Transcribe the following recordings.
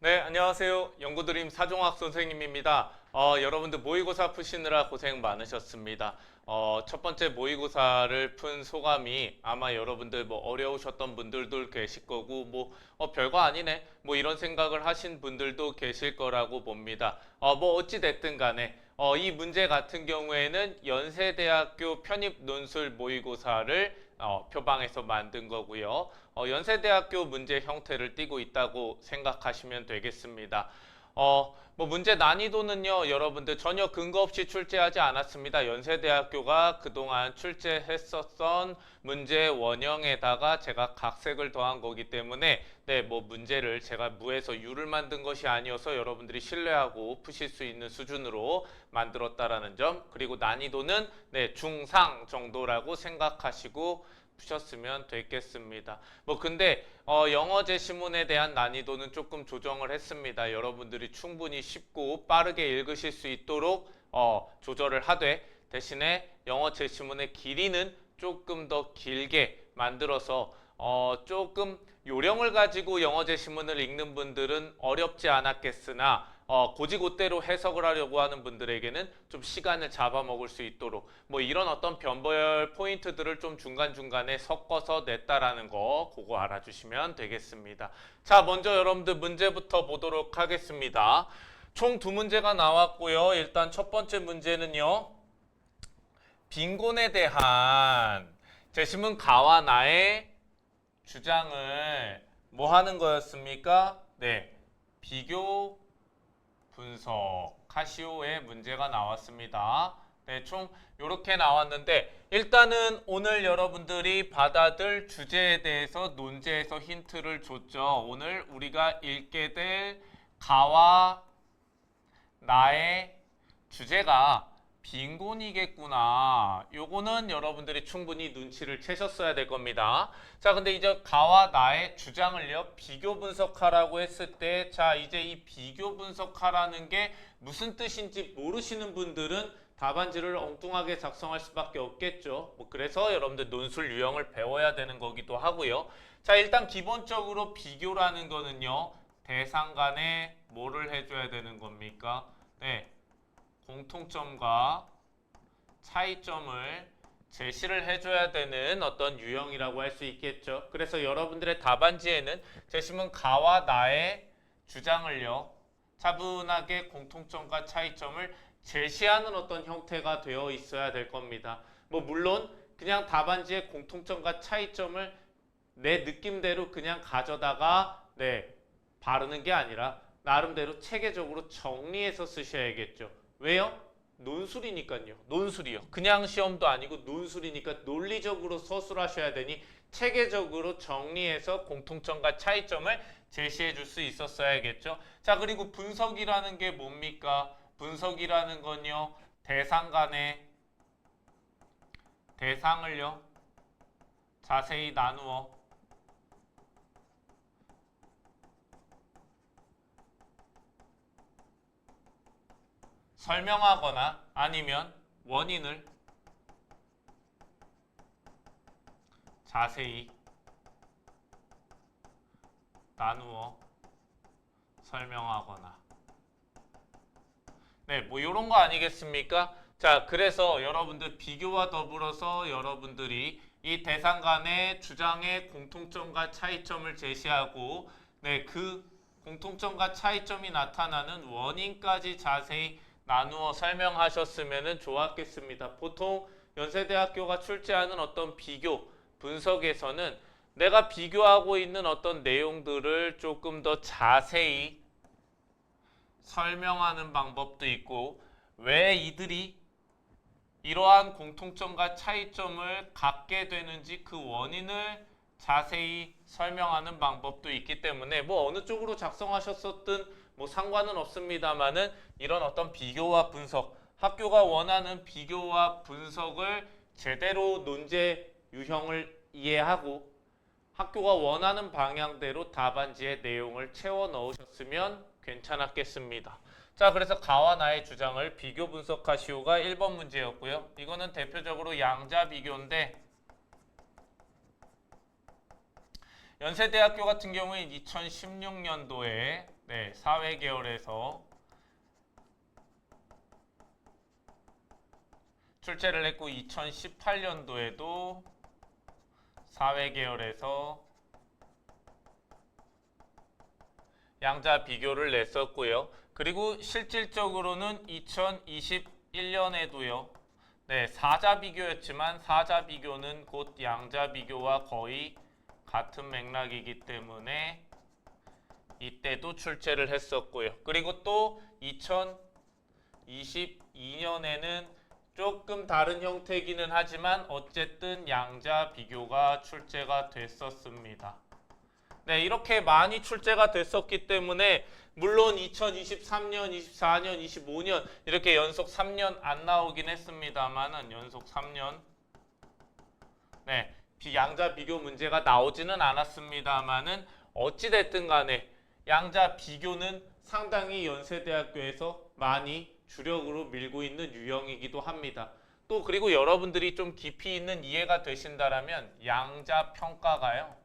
네, 안녕하세요. 연구드림 사종학 선생님입니다. 여러분들 모의고사 푸시느라 고생 많으셨습니다. 첫 번째 모의고사를 푼 소감이 아마 여러분들 뭐 어려우셨던 분들도 계실 거고 별거 아니네 뭐 이런 생각을 하신 분들도 계실 거라고 봅니다. 어찌 됐든 간에 이 문제 같은 경우에는 연세대학교 편입 논술 모의고사를 표방해서 만든 거고요. 연세대학교 문제 형태를 띠고 있다고 생각하시면 되겠습니다. 문제 난이도는요, 여러분들 전혀 근거 없이 출제하지 않았습니다. 연세대학교가 그동안 출제했었던 문제 원형에다가 제가 각색을 더한 거기 때문에 네, 문제를 제가 무에서 유를 만든 것이 아니어서 여러분들이 신뢰하고 푸실 수 있는 수준으로 만들었다라는 점, 그리고 난이도는 네, 중상 정도라고 생각하시고 푸셨으면 되겠습니다. 근데 영어 제시문에 대한 난이도는 조금 조정을 했습니다. 여러분들이 충분히 쉽고 빠르게 읽으실 수 있도록 조절을 하되 대신에 영어 제시문의 길이는 조금 더 길게 만들어서 조금 요령을 가지고 영어 제시문을 읽는 분들은 어렵지 않았겠으나 고지고대로 해석을 하려고 하는 분들에게는 좀 시간을 잡아먹을 수 있도록 이런 어떤 변별 포인트들을 좀 중간중간에 섞어서 냈다라는 거 그거 알아주시면 되겠습니다. 자, 먼저 여러분들 문제부터 보도록 하겠습니다. 총 두 문제가 나왔고요. 일단 첫 번째 문제는요. 빈곤에 대한 제시문 가와 나의 주장을 뭐 하는 거였습니까? 네, 비교 분석 카시오의 문제가 나왔습니다. 네, 총 이렇게 나왔는데 일단은 오늘 여러분들이 받아들 주제에 대해서 논제에서 힌트를 줬죠. 오늘 우리가 읽게 될 가와 나의 주제가 빈곤이겠구나. 요거는 여러분들이 충분히 눈치를 채셨어야 될 겁니다. 자, 근데 이제 가와 나의 주장을요, 비교 분석하라고 했을 때, 자, 이제 이 비교 분석하라는 게 무슨 뜻인지 모르시는 분들은 답안지를 엉뚱하게 작성할 수밖에 없겠죠. 그래서 여러분들 논술 유형을 배워야 되는 거기도 하고요. 자, 일단 기본적으로 비교라는 거는요, 대상 간에 뭐를 해줘야 되는 겁니까? 네. 공통점과 차이점을 제시를 해줘야 되는 어떤 유형이라고 할 수 있겠죠. 그래서 여러분들의 답안지에는 제시문 가와 나의 주장을요, 차분하게 공통점과 차이점을 제시하는 어떤 형태가 되어 있어야 될 겁니다. 물론 그냥 답안지의 공통점과 차이점을 내 느낌대로 그냥 가져다가 네, 바르는 게 아니라 나름대로 체계적으로 정리해서 쓰셔야겠죠. 왜요? 논술이니까요. 논술이요. 그냥 시험도 아니고 논술이니까 논리적으로 서술하셔야 되니 체계적으로 정리해서 공통점과 차이점을 제시해 줄 수 있었어야겠죠. 자, 그리고 분석이라는 게 뭡니까? 분석이라는 건요. 대상 간의 대상을요. 자세히 나누어 설명하거나 아니면 원인을 자세히 나누어 설명하거나 네, 이런 거 아니겠습니까? 자, 그래서 여러분들 비교와 더불어서 여러분들이 이 대상 간의 주장의 공통점과 차이점을 제시하고 네, 그 공통점과 차이점이 나타나는 원인까지 자세히 나누어 설명하셨으면 좋았겠습니다. 보통 연세대학교가 출제하는 어떤 비교, 분석에서는 내가 비교하고 있는 어떤 내용들을 조금 더 자세히 설명하는 방법도 있고 왜 이들이 이러한 공통점과 차이점을 갖게 되는지 그 원인을 자세히 설명하는 방법도 있기 때문에 어느 쪽으로 작성하셨었든 상관은 없습니다만은 이런 어떤 비교와 분석, 학교가 원하는 비교와 분석을 제대로 논제 유형을 이해하고 학교가 원하는 방향대로 답안지의 내용을 채워 넣으셨으면 괜찮았겠습니다. 자, 그래서 가와 나의 주장을 비교 분석하시오가 1번 문제였고요. 이거는 대표적으로 양자 비교인데 연세대학교 같은 경우에 2016년도에 네, 사회계열에서 출제를 했고 2018년도에도 사회계열에서 양자 비교를 냈었고요. 그리고 실질적으로는 2021년에도요. 네, 사자 비교였지만 사자 비교는 곧 양자 비교와 거의 같은 맥락이기 때문에 이때도 출제를 했었고요. 그리고 또 2022년에는 조금 다른 형태이기는 하지만 어쨌든 양자 비교가 출제가 됐었습니다. 네, 이렇게 많이 출제가 됐었기 때문에 물론 2023년, 24년, 25년 이렇게 연속 3년 안 나오긴 했습니다만은 연속 3년 네, 양자 비교 문제가 나오지는 않았습니다만은 어찌 됐든 간에 양자 비교는 상당히 연세대학교에서 많이 주력으로 밀고 있는 유형이기도 합니다. 또 그리고 여러분들이 좀 깊이 있는 이해가 되신다라면 양자 평가가요.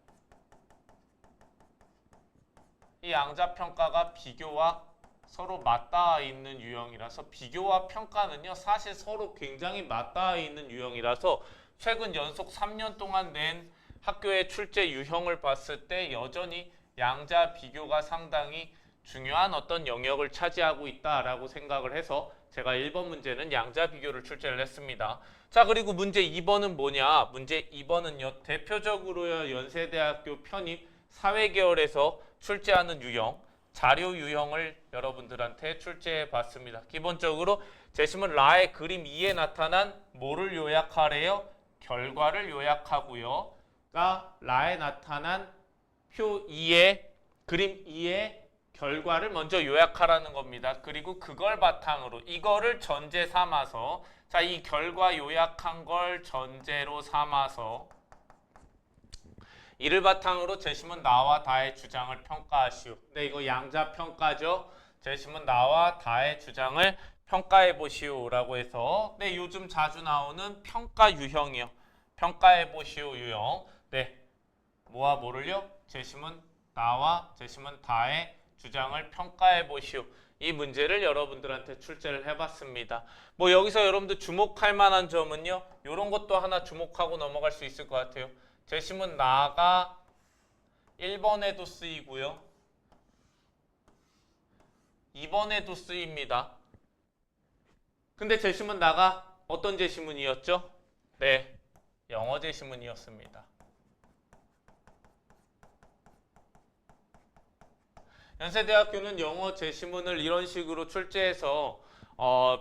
이 양자 평가가 비교와 서로 맞닿아 있는 유형이라서 비교와 평가는요 사실 서로 굉장히 맞닿아 있는 유형이라서 최근 연속 3년 동안 낸 학교의 출제 유형을 봤을 때 여전히 양자 비교가 상당히 중요한 어떤 영역을 차지하고 있다라고 생각을 해서 제가 1번 문제는 양자 비교를 출제를 했습니다. 자, 그리고 문제 2번은 뭐냐? 문제 2번은요. 대표적으로요. 연세대학교 편입 사회계열에서 출제하는 유형, 자료 유형을 여러분들한테 출제해 봤습니다. 기본적으로 제시문 라의 그림 2에 나타난 뭐를 요약하래요? 결과를 요약하고요. 라에 나타난 표 2에 그림 2에 결과를 먼저 요약하라는 겁니다. 그리고 그걸 바탕으로 이거를 전제 삼아서 자, 이 결과 요약한 걸 전제로 삼아서 이를 바탕으로 제시문 나와 다의 주장을 평가하시오. 네, 이거 양자 평가죠. 제시문 나와 다의 주장을 평가해 보시오라고 해서 네, 요즘 자주 나오는 평가 유형이요. 평가해 보시오 유형. 네, 뭐와 뭐를요? 제시문 나와 제시문 다의 주장을 평가해 보시오. 이 문제를 여러분들한테 출제를 해봤습니다. 뭐 여기서 여러분들 주목할 만한 점은요. 이런 것도 하나 주목하고 넘어갈 수 있을 것 같아요. 제시문 나가 1번에도 쓰이고요. 2번에도 쓰입니다. 근데 제시문 나가 어떤 제시문이었죠? 네, 영어 제시문이었습니다. 연세대학교는 영어 제시문을 이런 식으로 출제해서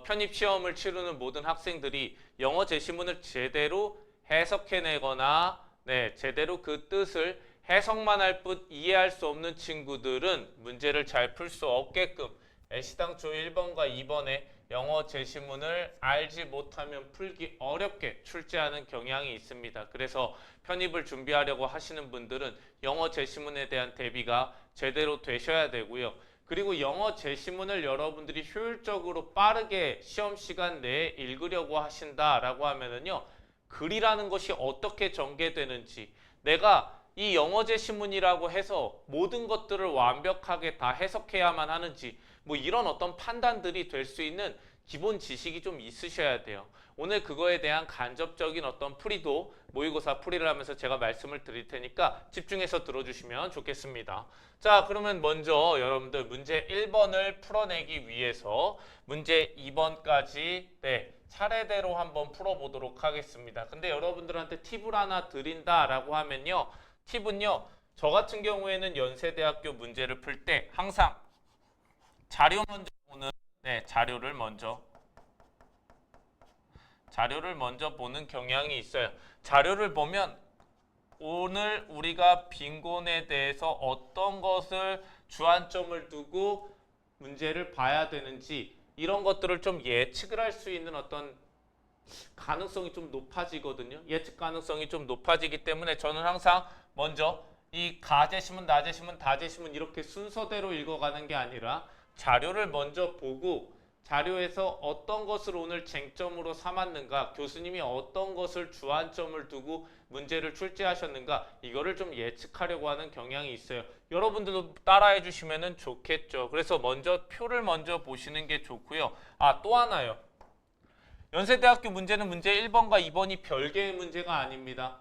편입시험을 치르는 모든 학생들이 영어 제시문을 제대로 해석해내거나 네, 제대로 그 뜻을 해석만 할 뿐 이해할 수 없는 친구들은 문제를 잘 풀 수 없게끔 애시당초 1번과 2번에 영어 제시문을 알지 못하면 풀기 어렵게 출제하는 경향이 있습니다. 그래서 편입을 준비하려고 하시는 분들은 영어 제시문에 대한 대비가 제대로 되셔야 되고요. 그리고 영어 제시문을 여러분들이 효율적으로 빠르게 시험 시간 내에 읽으려고 하신다라고 하면은요. 글이라는 것이 어떻게 전개되는지 내가 이 영어 제시문이라고 해서 모든 것들을 완벽하게 다 해석해야만 하는지 뭐 이런 어떤 판단들이 될 수 있는 기본 지식이 좀 있으셔야 돼요. 오늘 그거에 대한 간접적인 어떤 풀이도 모의고사 풀이를 하면서 제가 말씀을 드릴 테니까 집중해서 들어주시면 좋겠습니다. 자, 그러면 먼저 여러분들 문제 1번을 풀어내기 위해서 문제 2번까지 네, 차례대로 한번 풀어보도록 하겠습니다. 근데 여러분들한테 팁을 하나 드린다라고 하면요. 팁은요. 저 같은 경우에는 연세대학교 문제를 풀 때 항상 자료 먼저 보는 네, 자료를 먼저 보는 경향이 있어요. 자료를 보면 오늘 우리가 빈곤에 대해서 어떤 것을 주안점을 두고 문제를 봐야 되는지 이런 것들을 좀 예측을 할 수 있는 어떤 가능성이 좀 높아지거든요. 예측 가능성이 좀 높아지기 때문에 저는 항상 먼저 이 가제시문, 나제시문, 다제시문 이렇게 순서대로 읽어가는 게 아니라 자료를 먼저 보고 자료에서 어떤 것을 오늘 쟁점으로 삼았는가, 교수님이 어떤 것을 주안점을 두고 문제를 출제하셨는가, 이거를 좀 예측하려고 하는 경향이 있어요. 여러분들도 따라해 주시면 좋겠죠. 그래서 먼저 표를 먼저 보시는 게 좋고요. 또 하나요. 연세대학교 문제는 문제 1번과 2번이 별개의 문제가 아닙니다.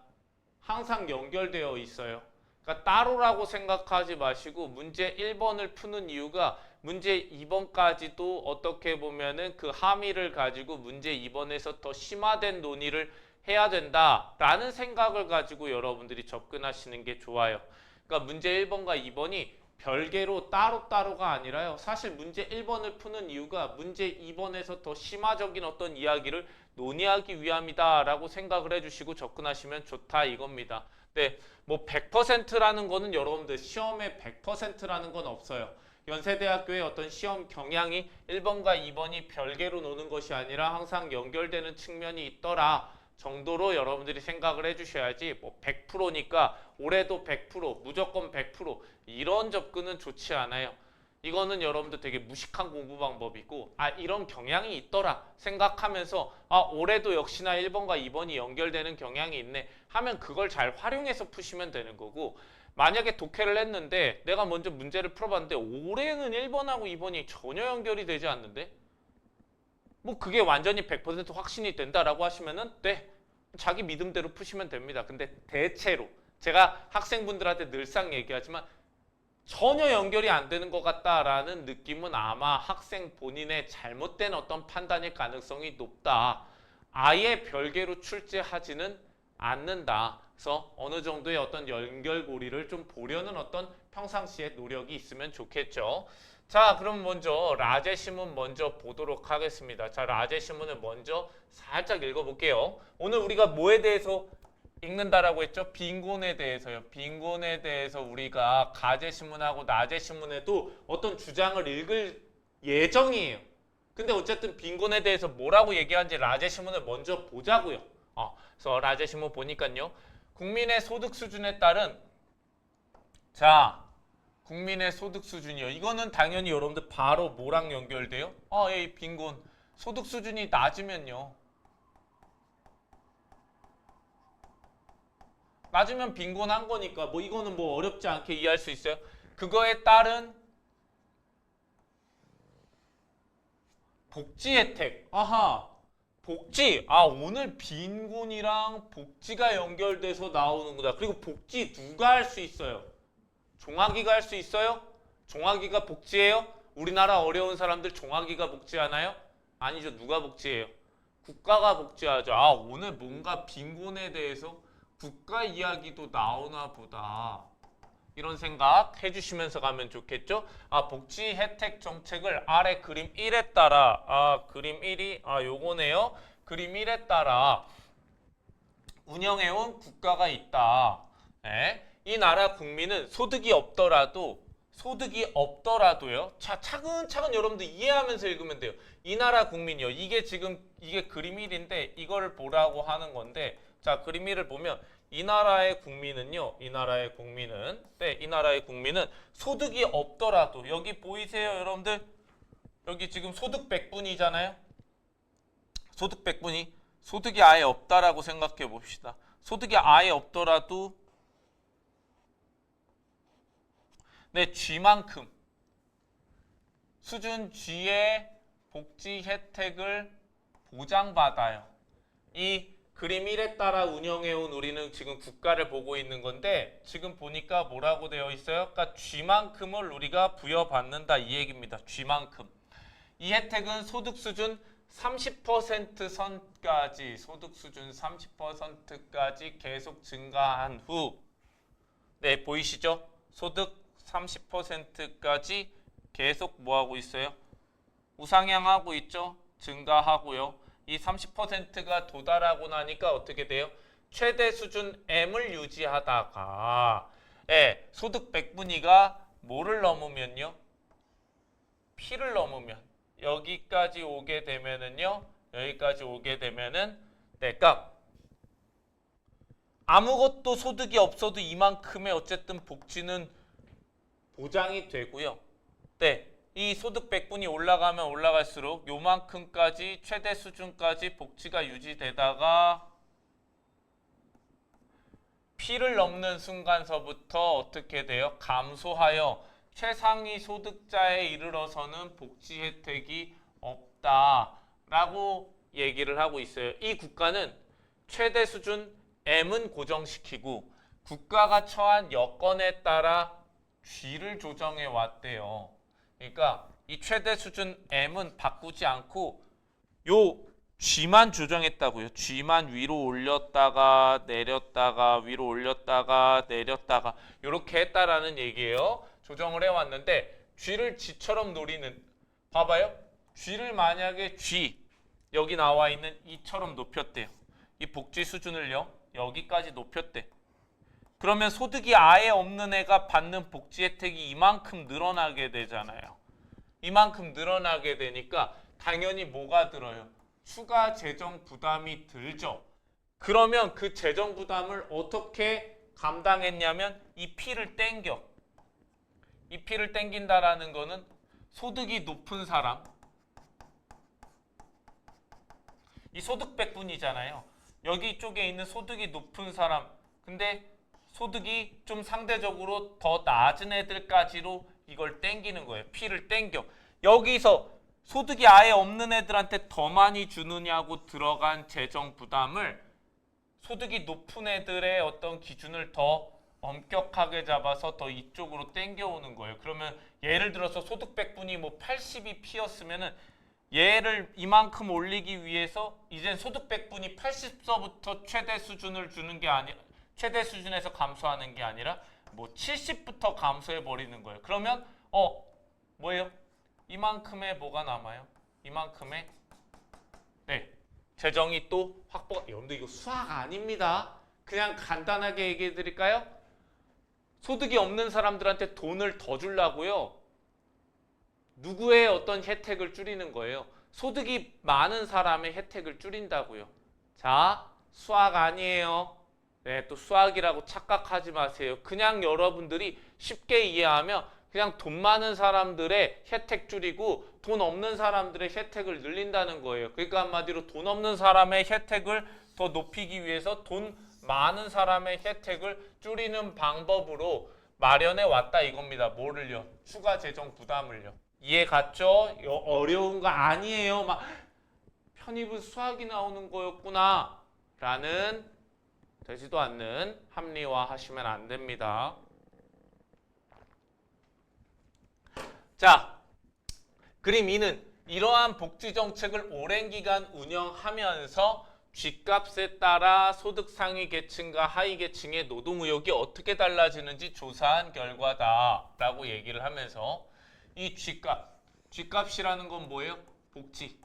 항상 연결되어 있어요. 그러니까 따로라고 생각하지 마시고 문제 1번을 푸는 이유가 문제 2번까지도 어떻게 보면은 그 함의를 가지고 문제 2번에서 더 심화된 논의를 해야 된다라는 생각을 가지고 여러분들이 접근하시는 게 좋아요. 그러니까 문제 1번과 2번이 별개로 따로따로가 아니라요. 사실 문제 1번을 푸는 이유가 문제 2번에서 더 심화적인 어떤 이야기를 논의하기 위함이다라고 생각을 해주시고 접근하시면 좋다 이겁니다. 네, 뭐 100%라는 거는 여러분들 시험에 100%라는 건 없어요. 연세대학교의 어떤 시험 경향이 1번과 2번이 별개로 노는 것이 아니라 항상 연결되는 측면이 있더라 정도로 여러분들이 생각을 해주셔야지 뭐 100%니까 올해도 100% 무조건 100% 이런 접근은 좋지 않아요. 이거는 여러분들 되게 무식한 공부 방법이고 이런 경향이 있더라 생각하면서 올해도 역시나 1번과 2번이 연결되는 경향이 있네 하면 그걸 잘 활용해서 푸시면 되는 거고 만약에 독해를 했는데 내가 먼저 문제를 풀어봤는데 올해는 1번하고 2번이 전혀 연결이 되지 않는데 뭐 그게 완전히 100% 확신이 된다라고 하시면은 네 자기 믿음대로 푸시면 됩니다. 근데 대체로 제가 학생분들한테 늘상 얘기하지만 전혀 연결이 안 되는 것 같다라는 느낌은 아마 학생 본인의 잘못된 어떤 판단일 가능성이 높다. 아예 별개로 출제하지는 않는다. 그래서 어느 정도의 어떤 연결고리를 좀 보려는 어떤 평상시에 노력이 있으면 좋겠죠. 자, 그럼 먼저 라제 신문 먼저 보도록 하겠습니다. 자, 라제 신문을 먼저 살짝 읽어볼게요. 오늘 우리가 뭐에 대해서 읽는다라고 했죠? 빈곤에 대해서요. 빈곤에 대해서 우리가 가제 신문하고 낮의 신문에도 어떤 주장을 읽을 예정이에요. 근데 어쨌든 빈곤에 대해서 뭐라고 얘기하는지 라제 신문을 먼저 보자고요. 그래서 라제 신문 보니까요. 국민의 소득 수준에 따른 국민의 소득 수준이요. 이거는 당연히 여러분들 바로 뭐랑 연결돼요? 예, 빈곤. 소득 수준이 낮으면요. 낮으면 빈곤한 거니까 뭐 이거는 뭐 어렵지 않게 이해할 수 있어요. 그거에 따른 복지 혜택. 복지. 오늘 빈곤이랑 복지가 연결돼서 나오는구나. 그리고 복지 누가 할 수 있어요? 종아기가 할 수 있어요? 종아기가 복지예요? 우리나라 어려운 사람들 종아기가 복지하나요? 아니죠. 누가 복지해요? 국가가 복지하죠. 오늘 뭔가 빈곤에 대해서 국가 이야기도 나오나 보다. 이런 생각 해주시면서 가면 좋겠죠? 복지 혜택 정책을 아래 그림 1에 따라 그림 1이 요거네요. 그림 1에 따라 운영해온 국가가 있다. 네. 이 나라 국민은 소득이 없더라도요. 자, 차근차근 여러분들 이해하면서 읽으면 돼요. 이 나라 국민이요. 이게 그림 1인데 이거를 보라고 하는 건데 자, 그림 1을 보면 이 나라의 국민은 소득이 없더라도 여기 보이세요, 여러분들? 여기 지금 소득 100분이잖아요. 소득 100분이 소득이 아예 없다라고 생각해 봅시다. 소득이 아예 없더라도 G만큼 수준 G의 복지 혜택을 보장받아요. 이 그림 1에 따라 운영해온 우리는 지금 국가를 보고 있는 건데 지금 보니까 뭐라고 되어 있어요? 그러니까 G만큼을 우리가 부여받는다 이 얘기입니다. G만큼. 이 혜택은 소득 수준 30% 선까지 계속 증가한 후 보이시죠? 소득 30%까지 계속 뭐하고 있어요? 우상향하고 있죠? 증가하고요. 이 30%가 도달하고 나니까 어떻게 돼요? 최대 수준 M을 유지하다가 소득 100분위가 뭐를 넘으면요? P를 넘으면 여기까지 오게 되면은 그러니까 아무것도 소득이 없어도 이만큼의 어쨌든 복지는 보장이 되고요. 이 소득 백분이 올라가면 올라갈수록 요만큼까지 최대 수준까지 복지가 유지되다가 P를 넘는 순간서부터 어떻게 돼요? 감소하여 최상위 소득자에 이르러서는 복지 혜택이 없다라고 얘기를 하고 있어요. 이 국가는 최대 수준 M은 고정시키고 국가가 처한 여건에 따라 G를 조정해 왔대요. 그러니까 이 최대 수준 M은 바꾸지 않고 요 G만 조정했다고요. G만 위로 올렸다가 내렸다가 위로 올렸다가 내렸다가 이렇게 했다라는 얘기예요. 조정을 해왔는데 G를 G처럼 노리는 봐봐요. G를 만약에 G 여기 나와 있는 이처럼 높였대요. 이 복지 수준을요. 여기까지 높였대. 그러면 소득이 아예 없는 애가 받는 복지 혜택이 이만큼 늘어나게 되잖아요. 이만큼 늘어나게 되니까 당연히 뭐가 들어요? 추가 재정 부담이 들죠. 그러면 그 재정 부담을 어떻게 감당했냐면 이 P를 땡겨. 이 P를 땡긴다라는 거는 소득이 높은 사람, 이 소득 백분이잖아요. 여기 쪽에 있는 소득이 높은 사람, 근데 소득이 좀 상대적으로 더 낮은 애들까지로 이걸 땡기는 거예요. P를 땡겨. 여기서 소득이 아예 없는 애들한테 더 많이 주느냐고 들어간 재정 부담을 소득이 높은 애들의 어떤 기준을 더 엄격하게 잡아서 더 이쪽으로 땡겨오는 거예요. 그러면 예를 들어서 소득 백분이 뭐 80이 P였으면은 얘를 이만큼 올리기 위해서 이젠 소득 백분이 80서부터 최대 수준을 주는 게 아니 최대 수준에서 감소하는 게 아니라 뭐 70부터 감소해 버리는 거예요. 그러면 뭐예요? 이만큼의 뭐가 남아요? 이만큼의 재정이 또 확보가. 여러분들 이거 수학 아닙니다. 그냥 간단하게 얘기해 드릴까요? 소득이 없는 사람들한테 돈을 더 주려고요. 누구의 어떤 혜택을 줄이는 거예요? 소득이 많은 사람의 혜택을 줄인다고요. 자, 수학 아니에요. 네, 또 수학이라고 착각하지 마세요. 그냥 여러분들이 쉽게 이해하면 그냥 돈 많은 사람들의 혜택 줄이고 돈 없는 사람들의 혜택을 늘린다는 거예요. 그러니까 한마디로 돈 없는 사람의 혜택을 더 높이기 위해서 돈 많은 사람의 혜택을 줄이는 방법으로 마련해 왔다 이겁니다. 뭐를요? 추가 재정 부담을요. 이해 갔죠? 어려운 거 아니에요. 막 편입은 수학이 나오는 거였구나 라는 되지도 않는 합리화 하시면 안 됩니다. 자, 그림 2는 이러한 복지 정책을 오랜 기간 운영하면서 쥐값에 따라 소득 상위 계층과 하위 계층의 노동 의욕이 어떻게 달라지는지 조사한 결과다라고 얘기를 하면서 이 쥐값이라는 건 뭐예요? 복지.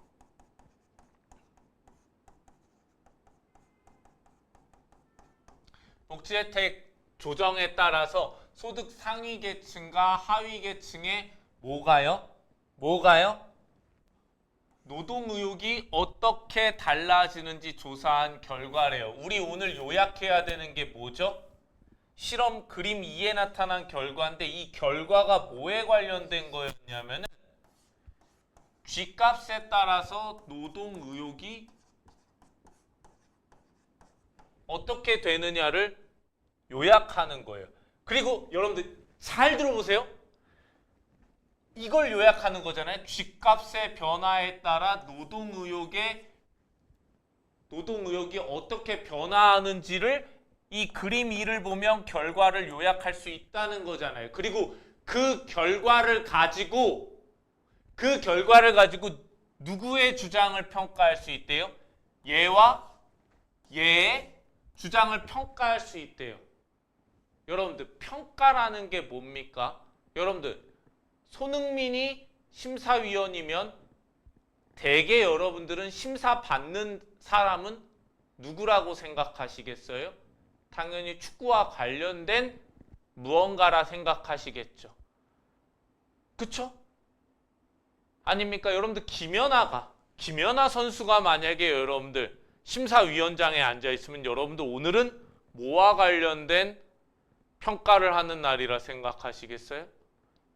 복지 혜택 조정에 따라서 소득 상위 계층과 하위 계층의 뭐가요? 노동 의욕이 어떻게 달라지는지 조사한 결과래요. 우리 오늘 요약해야 되는 게 뭐죠? 실험 그림 2에 나타난 결과인데 이 결과가 뭐에 관련된 거였냐면은 쥐값에 따라서 노동 의욕이 어떻게 되느냐를 요약하는 거예요. 그리고 여러분들 잘 들어보세요. 이걸 요약하는 거잖아요. 쥐값의 변화에 따라 노동 의욕이 어떻게 변화하는지를 이 그림 2를 보면 결과를 요약할 수 있다는 거잖아요. 그리고 그 결과를 가지고 누구의 주장을 평가할 수 있대요? 얘와 얘의 주장을 평가할 수 있대요. 여러분들 평가라는 게 뭡니까? 여러분들 손흥민이 심사위원이면 대개 여러분들은 심사받는 사람은 누구라고 생각하시겠어요? 당연히 축구와 관련된 무언가라 생각하시겠죠. 그쵸? 아닙니까? 여러분들 김연아 선수가 만약에 여러분들 심사위원장에 앉아있으면 여러분들 오늘은 뭐와 관련된 평가를 하는 날이라 생각하시겠어요?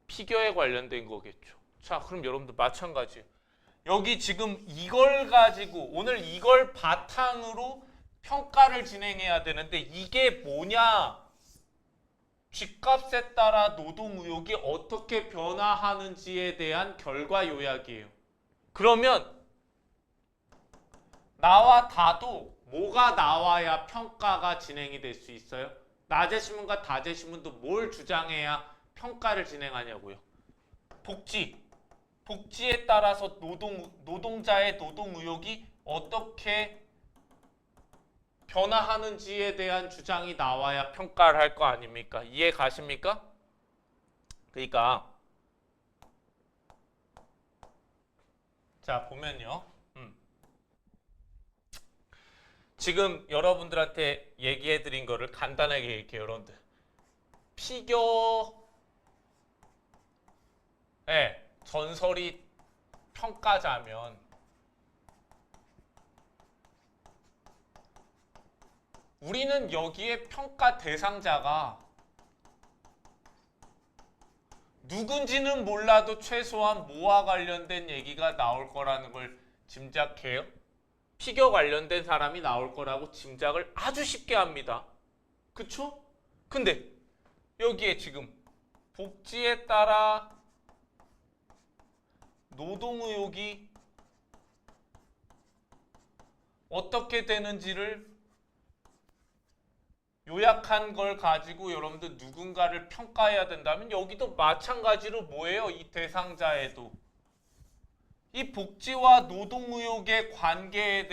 피겨에 관련된 거겠죠. 자, 그럼 여러분들 마찬가지예요. 여기 지금 이걸 가지고 오늘 이걸 바탕으로 평가를 진행해야 되는데 이게 뭐냐? 쥐값에 따라 노동 의욕이 어떻게 변화하는지에 대한 결과 요약이에요. 그러면 나와 다도 뭐가 나와야 평가가 진행이 될 수 있어요? 나제시문과 다제시문도 뭘 주장해야 평가를 진행하냐고요. 복지에 따라서 노동자의 노동 의욕이 어떻게 변화하는지에 대한 주장이 나와야 평가를 할 거 아닙니까? 이해 가십니까? 그러니까 자 보면요. 지금 여러분들한테 얘기해 드린 거를 간단하게 얘기해요. 여러분들 피겨의 전설이 평가자면 우리는 여기에 평가 대상자가 누군지는 몰라도 최소한 뭐와 관련된 얘기가 나올 거라는 걸 짐작해요. 피겨 관련된 사람이 나올 거라고 짐작을 아주 쉽게 합니다. 그쵸? 근데 여기에 지금 복지에 따라 노동의욕이 어떻게 되는지를 요약한 걸 가지고 여러분들 누군가를 평가해야 된다면 여기도 마찬가지로 뭐예요? 이 대상자에도 이 복지와 노동의욕의 관계에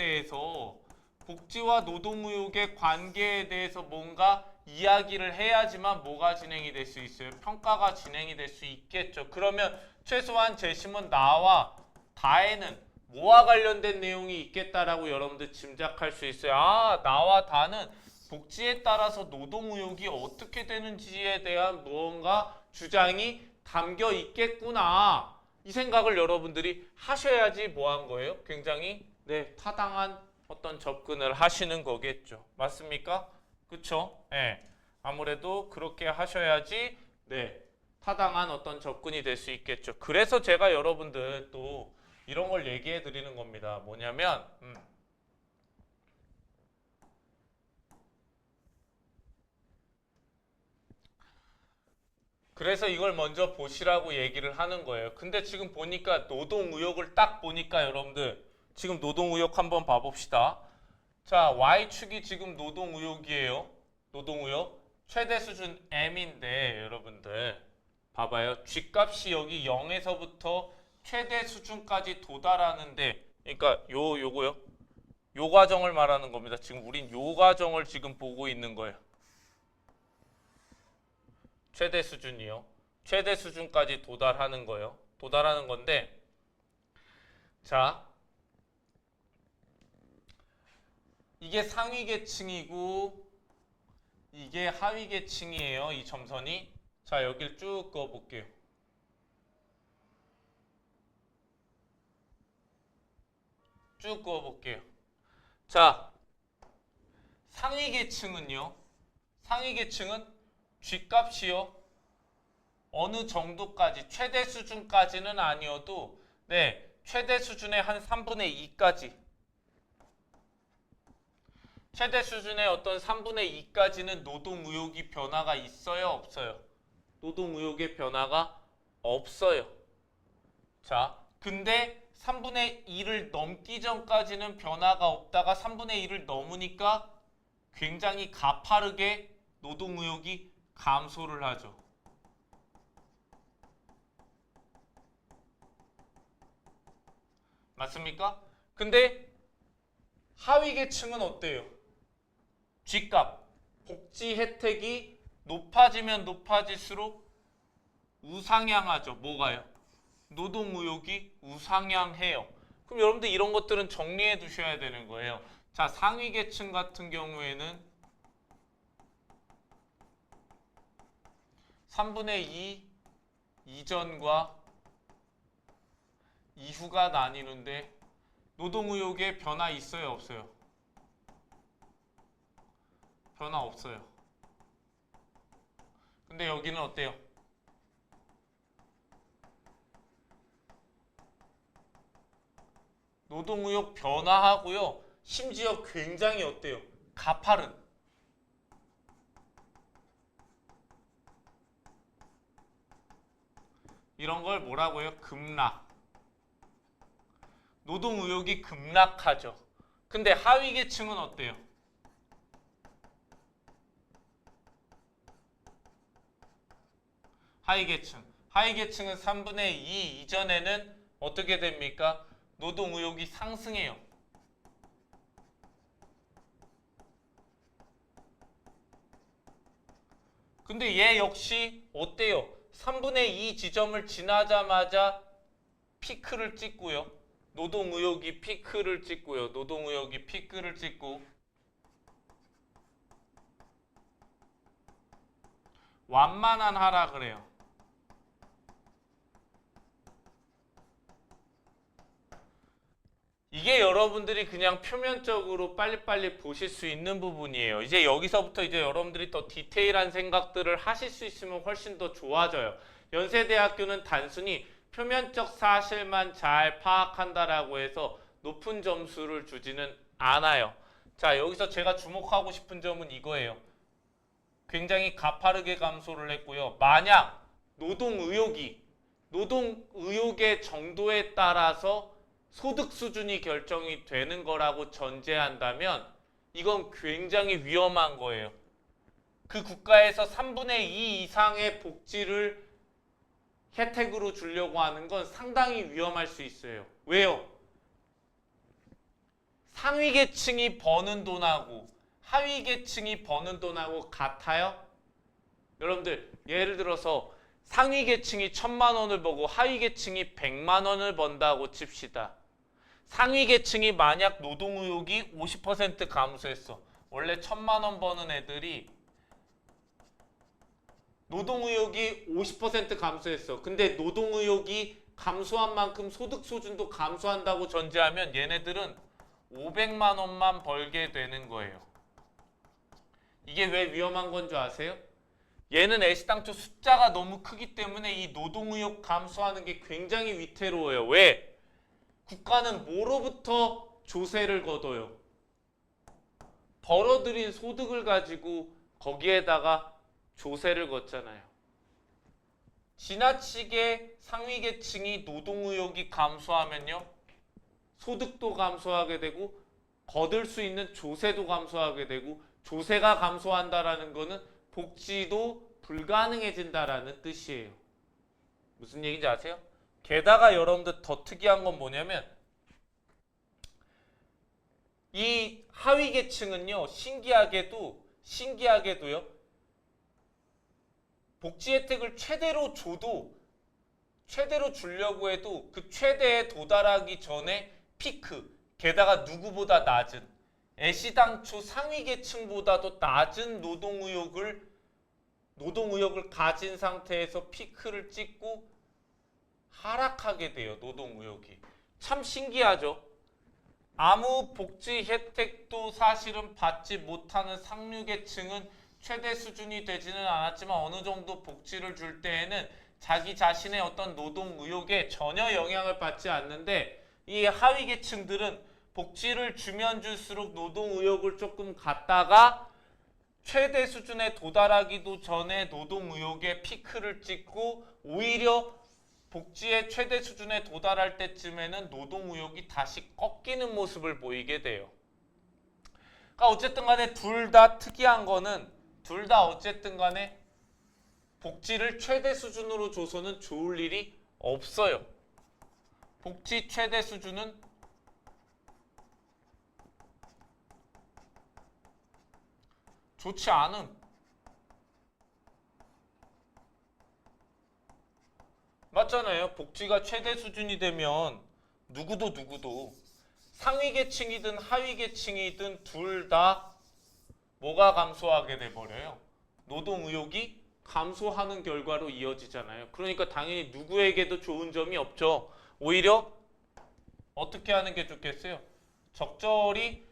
대해서 뭔가 이야기를 해야지만 뭐가 진행이 될 수 있어요? 평가가 진행이 될 수 있겠죠. 그러면 최소한 제시문 나와 다에는 뭐와 관련된 내용이 있겠다라고 여러분들 짐작할 수 있어요. 아, 나와 다는 복지에 따라서 노동의욕이 어떻게 되는지에 대한 무언가 주장이 담겨 있겠구나. 이 생각을 여러분들이 하셔야지 뭐 한 거예요? 굉장히 타당한 어떤 접근을 하시는 거겠죠. 맞습니까? 그쵸? 네. 아무래도 그렇게 하셔야지 타당한 어떤 접근이 될 수 있겠죠. 그래서 제가 여러분들 또 이런 걸 얘기해 드리는 겁니다. 뭐냐면 그래서 이걸 먼저 보시라고 얘기를 하는 거예요. 근데 지금 보니까 노동의욕을 딱 보니까 여러분들 지금 노동의욕 한번 봐봅시다. 자, Y축이 지금 노동의욕이에요. 노동의욕. 최대 수준 M인데 여러분들 봐봐요. G값이 여기 0에서부터 최대 수준까지 도달하는데 그러니까 요거요. 요 과정을 말하는 겁니다. 지금 우린 요 과정을 지금 보고 있는 거예요. 최대 수준이요. 최대 수준까지 도달하는 거예요. 도달하는 건데 자 이게 상위 계층이고 이게 하위 계층이에요. 이 점선이. 자 여길 쭉 그어볼게요. 쭉 그어볼게요. 자 상위 계층은요. 상위 계층은 G값이요. 어느 정도까지 최대 수준까지는 아니어도 최대 수준의 한 3분의 2까지 최대 수준의 어떤 3분의 2까지는 노동의욕이 변화가 있어요? 없어요? 노동의욕의 변화가 없어요. 자, 근데 3분의 2를 넘기 전까지는 변화가 없다가 3분의 2를 넘으니까 굉장히 가파르게 노동의욕이 감소를 하죠. 맞습니까? 근데 하위 계층은 어때요? G값, 복지 혜택이 높아지면 높아질수록 우상향하죠. 뭐가요? 노동의욕이 우상향해요. 그럼 여러분들 이런 것들은 정리해 두셔야 되는 거예요. 자, 상위 계층 같은 경우에는 3분의 2 이전과 이후가 나뉘는데 노동의욕에 변화 있어요? 없어요? 변화 없어요. 근데 여기는 어때요? 노동의욕 변화하고요. 심지어 굉장히 어때요? 가파른. 이런 걸 뭐라고 해요? 급락. 노동의욕이 급락하죠. 근데 하위 계층은 어때요? 하위 계층. 하위 계층은 3분의 2 이전에는 어떻게 됩니까? 노동의욕이 상승해요. 근데 얘 역시 어때요? 3분의 2 지점을 지나자마자 피크를 찍고요. 노동의욕이 피크를 찍고요. 노동의욕이 피크를 찍고 완만한 하락을 해요. 이게 여러분들이 그냥 표면적으로 빨리빨리 보실 수 있는 부분이에요. 이제 여기서부터 이제 여러분들이 더 디테일한 생각들을 하실 수 있으면 훨씬 더 좋아져요. 연세대학교는 단순히 표면적 사실만 잘 파악한다라고 해서 높은 점수를 주지는 않아요. 자, 여기서 제가 주목하고 싶은 점은 이거예요. 굉장히 가파르게 감소를 했고요. 만약 노동의욕의 정도에 따라서 소득 수준이 결정이 되는 거라고 전제한다면 이건 굉장히 위험한 거예요. 그 국가에서 3분의 2 이상의 복지를 혜택으로 주려고 하는 건 상당히 위험할 수 있어요. 왜요? 상위 계층이 버는 돈하고 하위 계층이 버는 돈하고 같아요? 여러분들 예를 들어서 상위 계층이 1,000만 원을 버고 하위 계층이 100만 원을 번다고 칩시다. 상위 계층이 만약 노동의욕이 50% 감소했어. 원래 1,000만 원 버는 애들이 노동의욕이 50% 감소했어. 근데 노동의욕이 감소한 만큼 소득 수준도 감소한다고 전제하면 얘네들은 500만 원만 벌게 되는 거예요. 이게 왜 위험한 건 줄 아세요? 얘는 애시당초 숫자가 너무 크기 때문에 이 노동의욕 감소하는 게 굉장히 위태로워요. 왜? 국가는 뭐로부터 조세를 걷어요? 벌어들인 소득을 가지고 거기에다가 조세를 걷잖아요. 지나치게 상위 계층이 노동의욕이 감소하면요. 소득도 감소하게 되고 거둘 수 있는 조세도 감소하게 되고 조세가 감소한다라는 거는 복지도 불가능해진다라는 뜻이에요. 무슨 얘기인지 아세요? 게다가 여러분들 더 특이한 건 뭐냐면 이 하위 계층은요. 신기하게도요. 복지 혜택을 최대로 주려고 해도 그 최대에 도달하기 전에 피크, 게다가 누구보다 낮은 애시당초 상위 계층보다도 낮은 노동의욕을 가진 상태에서 피크를 찍고 하락하게 돼요. 노동의욕이. 참 신기하죠. 아무 복지 혜택도 사실은 받지 못하는 상류 계층은 최대 수준이 되지는 않았지만 어느 정도 복지를 줄 때에는 자기 자신의 어떤 노동의욕에 전혀 영향을 받지 않는데 이 하위 계층들은 복지를 주면 줄수록 노동의욕을 조금 갖다가 최대 수준에 도달하기도 전에 노동의욕의 피크를 찍고 오히려 복지의 최대 수준에 도달할 때쯤에는 노동의욕이 다시 꺾이는 모습을 보이게 돼요. 그러니까 어쨌든 간에 둘 다 특이한 거는 둘 다 어쨌든 간에 복지를 최대 수준으로 줘서는 좋을 일이 없어요. 복지 최대 수준은 좋지 않음. 맞잖아요. 복지가 최대 수준이 되면 누구도 상위 계층이든 하위 계층이든 둘 다 뭐가 감소하게 돼버려요? 노동의욕이 감소하는 결과로 이어지잖아요. 그러니까 당연히 누구에게도 좋은 점이 없죠. 오히려 어떻게 하는 게 좋겠어요? 적절히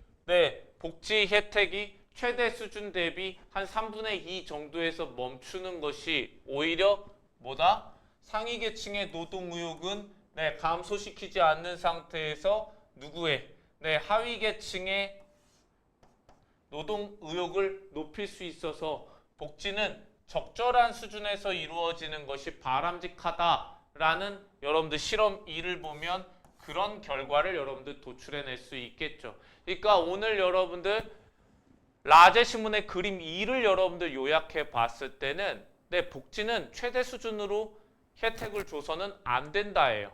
복지 혜택이 최대 수준 대비 한 3분의 2 정도에서 멈추는 것이 오히려 뭐다? 상위 계층의 노동의욕은 감소시키지 않는 상태에서 누구의 네, 하위 계층의 노동 의욕을 높일 수 있어서 복지는 적절한 수준에서 이루어지는 것이 바람직하다라는 여러분들 실험 2를 보면 그런 결과를 여러분들 도출해낼 수 있겠죠. 그러니까 오늘 여러분들 라제 신문의 그림 2를 여러분들 요약해 봤을 때는 네, 복지는 최대 수준으로 혜택을 줘서는 안 된다예요.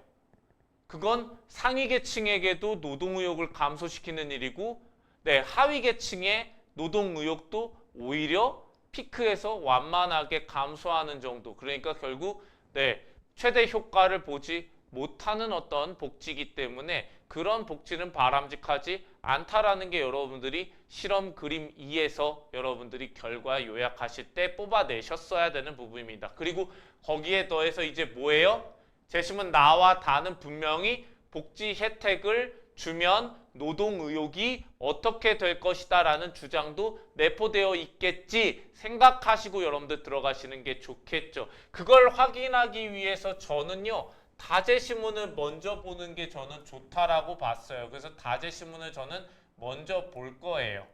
그건 상위 계층에게도 노동 의욕을 감소시키는 일이고 네, 하위 계층의 노동 의욕도 오히려 피크에서 완만하게 감소하는 정도. 그러니까 결국 네, 최대 효과를 보지 못하는 어떤 복지이기 때문에 그런 복지는 바람직하지 않다라는 게 여러분들이 실험 그림 2에서 여러분들이 결과 요약하실 때 뽑아내셨어야 되는 부분입니다. 그리고 거기에 더해서 이제 뭐예요? 재심은 나와 다는 분명히 복지 혜택을 주면 노동 의욕이 어떻게 될 것이다 라는 주장도 내포되어 있겠지 생각하시고 여러분들 들어가시는 게 좋겠죠. 그걸 확인하기 위해서 저는요 다제시문을 먼저 보는 게 저는 좋다라고 봤어요. 그래서 다제시문을 저는 먼저 볼 거예요.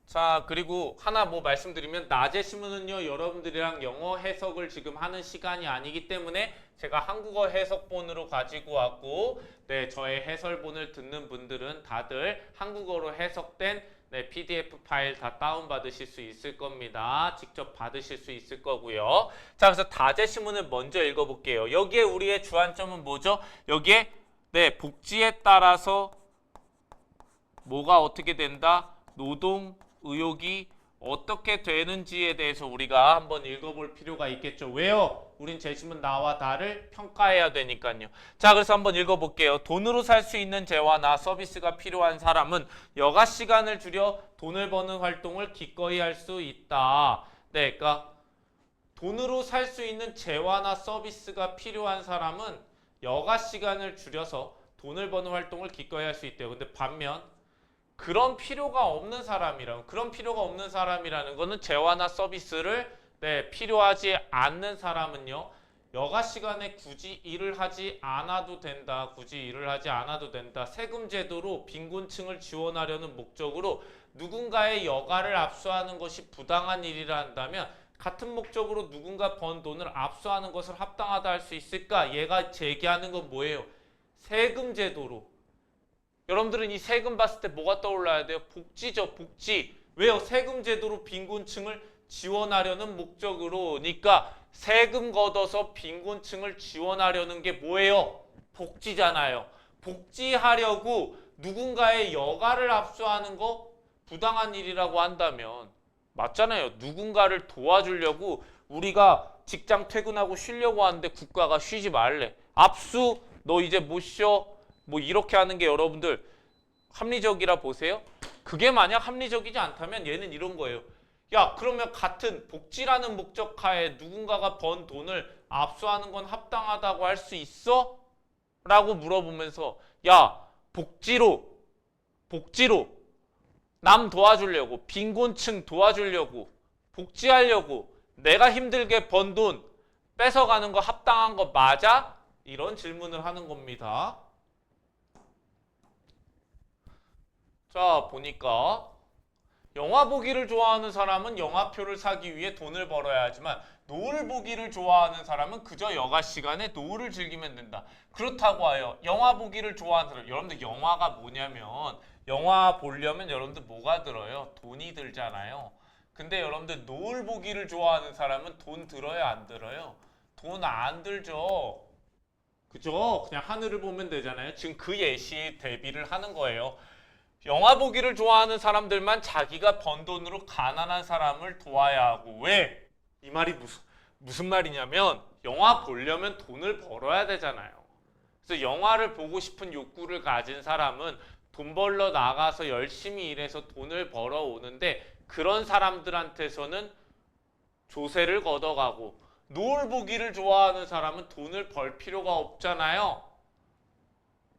자, 그리고 하나 뭐 말씀드리면 낮에 신문은요 여러분들이랑 영어 해석을 지금 하는 시간이 아니기 때문에 제가 한국어 해석본으로 가지고 왔고 네, 저의 해설본을 듣는 분들은 다들 한국어로 해석된 네, PDF 파일 다 다운받으실 수 있을 겁니다. 직접 받으실 수 있을 거고요. 자, 그래서 다제 신문을 먼저 읽어볼게요. 여기에 우리의 주안점은 뭐죠? 여기에 네, 복지에 따라서 뭐가 어떻게 된다? 노동 의욕이 어떻게 되는지에 대해서 우리가 한번 읽어볼 필요가 있겠죠. 왜요? 우린 재심은 나와 다를 평가해야 되니까요. 자, 그래서 한번 읽어볼게요. 돈으로 살 수 있는 재화나 서비스가 필요한 사람은 여가 시간을 줄여 돈을 버는 활동을 기꺼이 할 수 있다. 네, 그러니까 돈으로 살 수 있는 재화나 서비스가 필요한 사람은 여가 시간을 줄여서 돈을 버는 활동을 기꺼이 할 수 있대요. 근데 반면 그런 필요가 없는 사람이라는 거는 재화나 서비스를 네, 필요하지 않는 사람은요. 여가 시간에 굳이 일을 하지 않아도 된다. 세금 제도로 빈곤층을 지원하려는 목적으로 누군가의 여가를 압수하는 것이 부당한 일이라 한다면 같은 목적으로 누군가 번 돈을 압수하는 것을 합당하다 할 수 있을까? 얘가 제기하는 건 뭐예요? 세금 제도로. 여러분들은 이 세금 봤을 때 뭐가 떠올라야 돼요? 복지죠, 복지. 왜요? 세금 제도로 빈곤층을 지원하려는 목적으로니까 세금 걷어서 빈곤층을 지원하려는 게 뭐예요? 복지잖아요. 복지하려고 누군가의 여가를 압수하는 거 부당한 일이라고 한다면 맞잖아요. 누군가를 도와주려고 우리가 직장 퇴근하고 쉬려고 하는데 국가가 쉬지 말래. 압수, 너 이제 못 쉬어. 뭐 이렇게 하는 게 여러분들 합리적이라 보세요? 그게 만약 합리적이지 않다면 얘는 이런 거예요. 야, 그러면 같은 복지라는 목적하에 누군가가 번 돈을 압수하는 건 합당하다고 할 수 있어? 라고 물어보면서 야, 복지로 남 도와주려고 빈곤층 도와주려고 복지하려고 내가 힘들게 번 돈 뺏어가는 거 합당한 거 맞아? 이런 질문을 하는 겁니다. 자, 보니까 영화 보기를 좋아하는 사람은 영화표를 사기 위해 돈을 벌어야 하지만 노을 보기를 좋아하는 사람은 그저 여가 시간에 노을을 즐기면 된다. 그렇다고 해요. 영화 보기를 좋아하는 사람. 여러분들 영화가 뭐냐면 영화 보려면 여러분들 뭐가 들어요? 돈이 들잖아요. 근데 여러분들 노을 보기를 좋아하는 사람은 돈 들어요? 안 들어요? 돈 안 들죠. 그죠? 그냥 하늘을 보면 되잖아요. 지금 그 예시에 대비를 하는 거예요. 영화 보기를 좋아하는 사람들만 자기가 번 돈으로 가난한 사람을 도와야 하고 왜? 이 말이 무슨 말이냐면 영화 보려면 돈을 벌어야 되잖아요. 그래서 영화를 보고 싶은 욕구를 가진 사람은 돈 벌러 나가서 열심히 일해서 돈을 벌어 오는데 그런 사람들한테서는 조세를 걷어가고 노을 보기를 좋아하는 사람은 돈을 벌 필요가 없잖아요.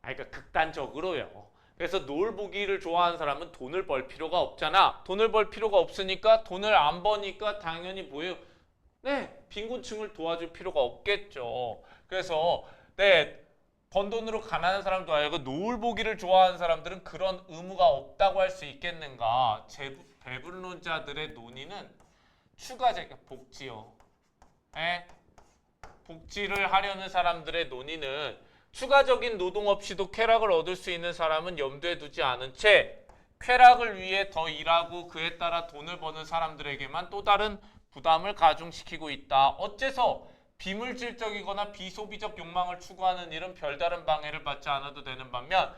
그러니까 극단적으로요. 그래서 노을 보기를 좋아하는 사람은 돈을 벌 필요가 없잖아. 돈을 벌 필요가 없으니까 돈을 안 버니까 당연히 뭐예요? 네, 빈곤층을 도와줄 필요가 없겠죠. 그래서 네, 번 돈으로 가난한 사람도 아니고 노을 보기를 좋아하는 사람들은 그런 의무가 없다고 할 수 있겠는가? 배분론자들의 논의는 추가적 복지요. 에? 복지를 하려는 사람들의 논의는 추가적인 노동 없이도 쾌락을 얻을 수 있는 사람은 염두에 두지 않은 채 쾌락을 위해 더 일하고 그에 따라 돈을 버는 사람들에게만 또 다른 부담을 가중시키고 있다. 어째서 비물질적이거나 비소비적 욕망을 추구하는 일은 별다른 방해를 받지 않아도 되는 반면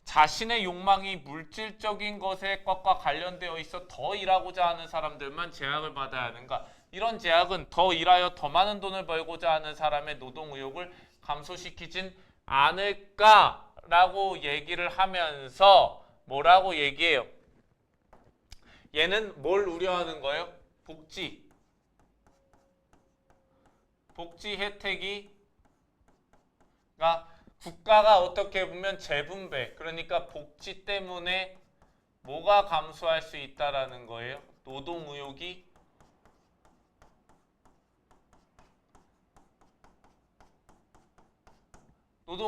자신의 욕망이 물질적인 것과 관련되어 있어 더 일하고자 하는 사람들만 제약을 받아야 하는가? 이런 제약은 더 일하여 더 많은 돈을 벌고자 하는 사람의 노동 의욕을 감소시키진 않을까라고 얘기를 하면서 뭐라고 얘기해요? 얘는 뭘 우려하는 거예요? 복지 혜택이 국가가 어떻게 보면 재분배 그러니까 복지 때문에 뭐가 감소할 수 있다라는 거예요? 노동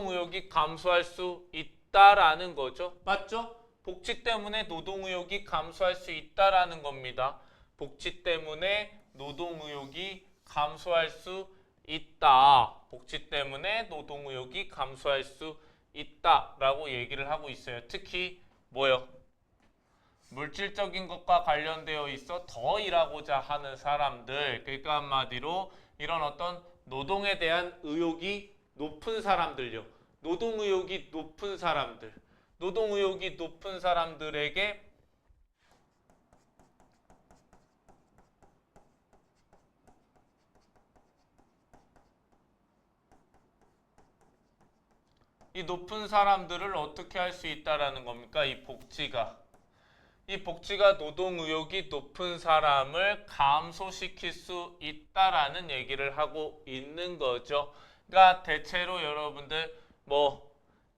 의욕이 감소할 수 있다라는 거죠. 맞죠? 복지 때문에 노동 의욕이 감소할 수 있다라는 겁니다. 복지 때문에 노동 의욕이 감소할 수 있다. 복지 때문에 노동 의욕이 감소할 수 있다라고 얘기를 하고 있어요. 특히 뭐요? 물질적인 것과 관련되어 있어 더 일하고자 하는 사람들, 그러니까 한마디로 이런 어떤 노동에 대한 의욕이 높은 사람들요. 노동 의욕이 높은 사람들에게 이 높은 사람들을 어떻게 할 수 있다라는 겁니까? 이 복지가 노동 의욕이 높은 사람을 감소시킬 수 있다라는 얘기를 하고 있는 거죠. 그러니까 대체로 여러분들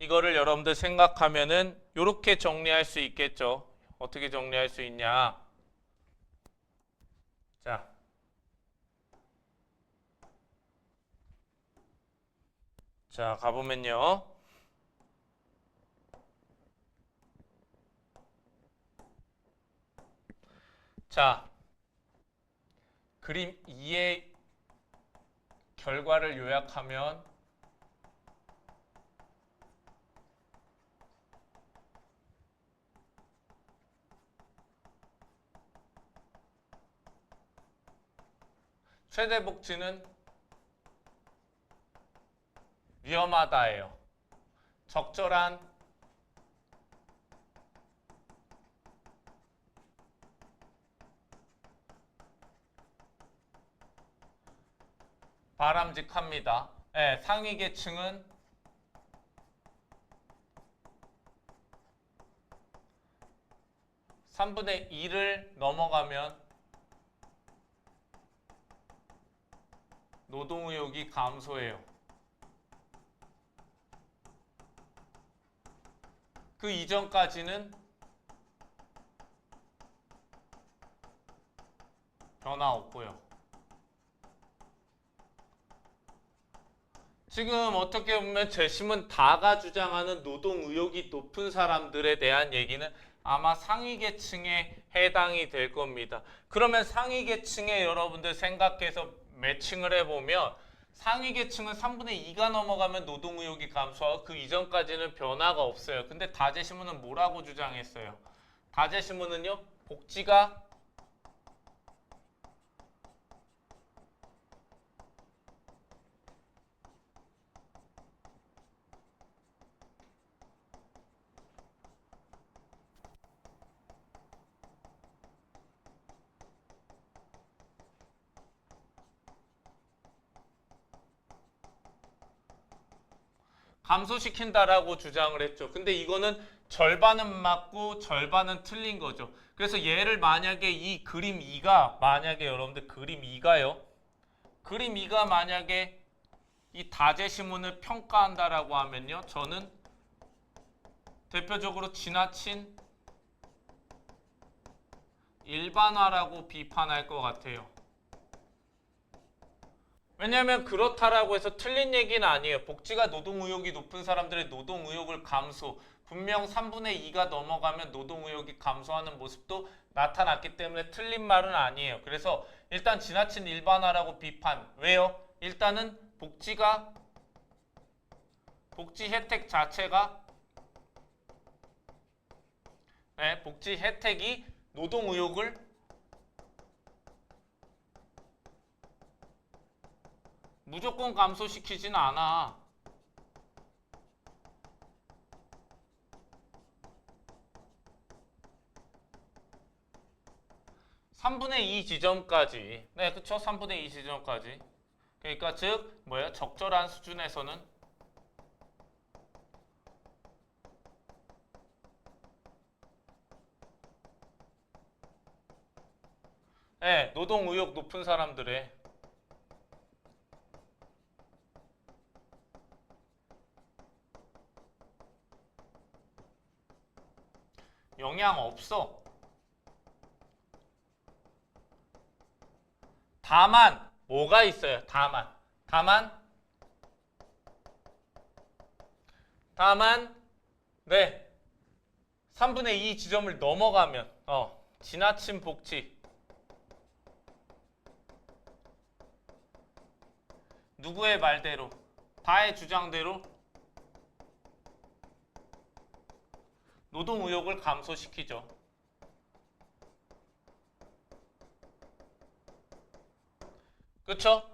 이거를 여러분들 생각하면은 이렇게 정리할 수 있겠죠. 어떻게 정리할 수 있냐? 자, 가보면요. 자, 그림 2의 결과를 요약하면 최대 복지는 위험하다예요. 적절한 바람직합니다. 네, 상위 계층은 (3분의 2를) 넘어가면 노동의욕이 감소해요. 그 이전까지는 변화 없고요. 지금 어떻게 보면 재심은 다가 주장하는 노동 의욕이 높은 사람들에 대한 얘기는 아마 상위 계층에 해당이 될 겁니다. 그러면 상위 계층에 여러분들 생각해서 매칭을 해보면 상위 계층은 3분의 2가 넘어가면 노동 의욕이 감소하고 그 이전까지는 변화가 없어요. 근데 다재신문은 뭐라고 주장했어요? 다재신문은요, 복지가 감소시킨다라고 주장을 했죠. 근데 이거는 절반은 맞고 절반은 틀린 거죠. 그래서 얘를 만약에 이 그림 2가 만약에 여러분들 그림 2가요. 그림 2가 만약에 이 다재시문을 평가한다라고 하면요. 저는 대표적으로 지나친 일반화라고 비판할 것 같아요. 왜냐하면 그렇다라고 해서 틀린 얘기는 아니에요. 복지가 노동 의욕이 높은 사람들의 노동 의욕을 감소, 분명 3분의 2가 넘어가면 노동 의욕이 감소하는 모습도 나타났기 때문에 틀린 말은 아니에요. 그래서 일단 지나친 일반화라고 비판. 왜요? 일단은 복지 혜택 자체가 복지 혜택이 노동 의욕을 무조건 감소시키진 않아. 3분의 2 지점까지. 네, 그쵸? 3분의 2 지점까지. 그러니까 즉 뭐예요? 적절한 수준에서는 네, 노동 의욕 높은 사람들의 영향 없어. 다만 뭐가 있어요? 다만 네 3분의 2 지점을 넘어가면 지나친 복지 누구의 말대로 다의 주장대로 노동 의욕을 감소시키죠. 그쵸?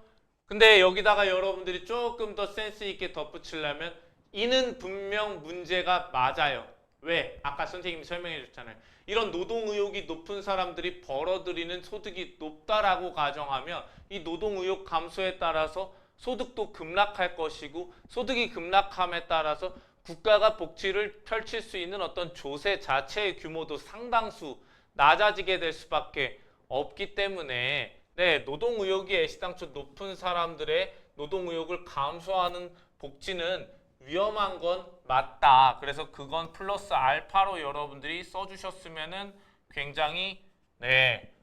근데 여기다가 여러분들이 조금 더 센스 있게 덧붙이려면 이는 분명 문제가 맞아요. 왜? 아까 선생님이 설명해 줬잖아요. 이런 노동 의욕이 높은 사람들이 벌어들이는 소득이 높다라고 가정하면 이 노동 의욕 감소에 따라서 소득도 급락할 것이고 소득이 급락함에 따라서 국가가 복지를 펼칠 수 있는 어떤 조세 자체의 규모도 상당수 낮아지게 될 수밖에 없기 때문에 노동 의욕이 애시당초 높은 사람들의 노동 의욕을 감소하는 복지는 위험한 건 맞다. 그래서 그건 플러스 알파로 여러분들이 써주셨으면은 굉장히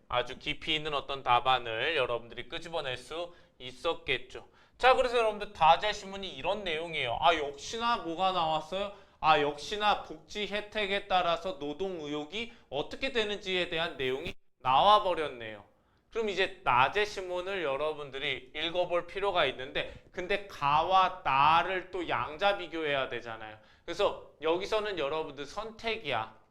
아주 깊이 있는 어떤 답안을 여러분들이 끄집어낼 수 있었겠죠. 자, 그래서 여러분들 다제시문이 이런 내용이에요. 역시나 뭐가 나왔어요? 역시나 복지 혜택에 따라서 노동 의욕이 어떻게 되는지에 대한 내용이 나와 버렸네요. 그럼 이제 낮의 시문을 여러분들이 읽어볼 필요가 있는데 근데 가와 나를 또 양자 비교해야 되잖아요. 그래서 여기서는 여러분들 선택이야.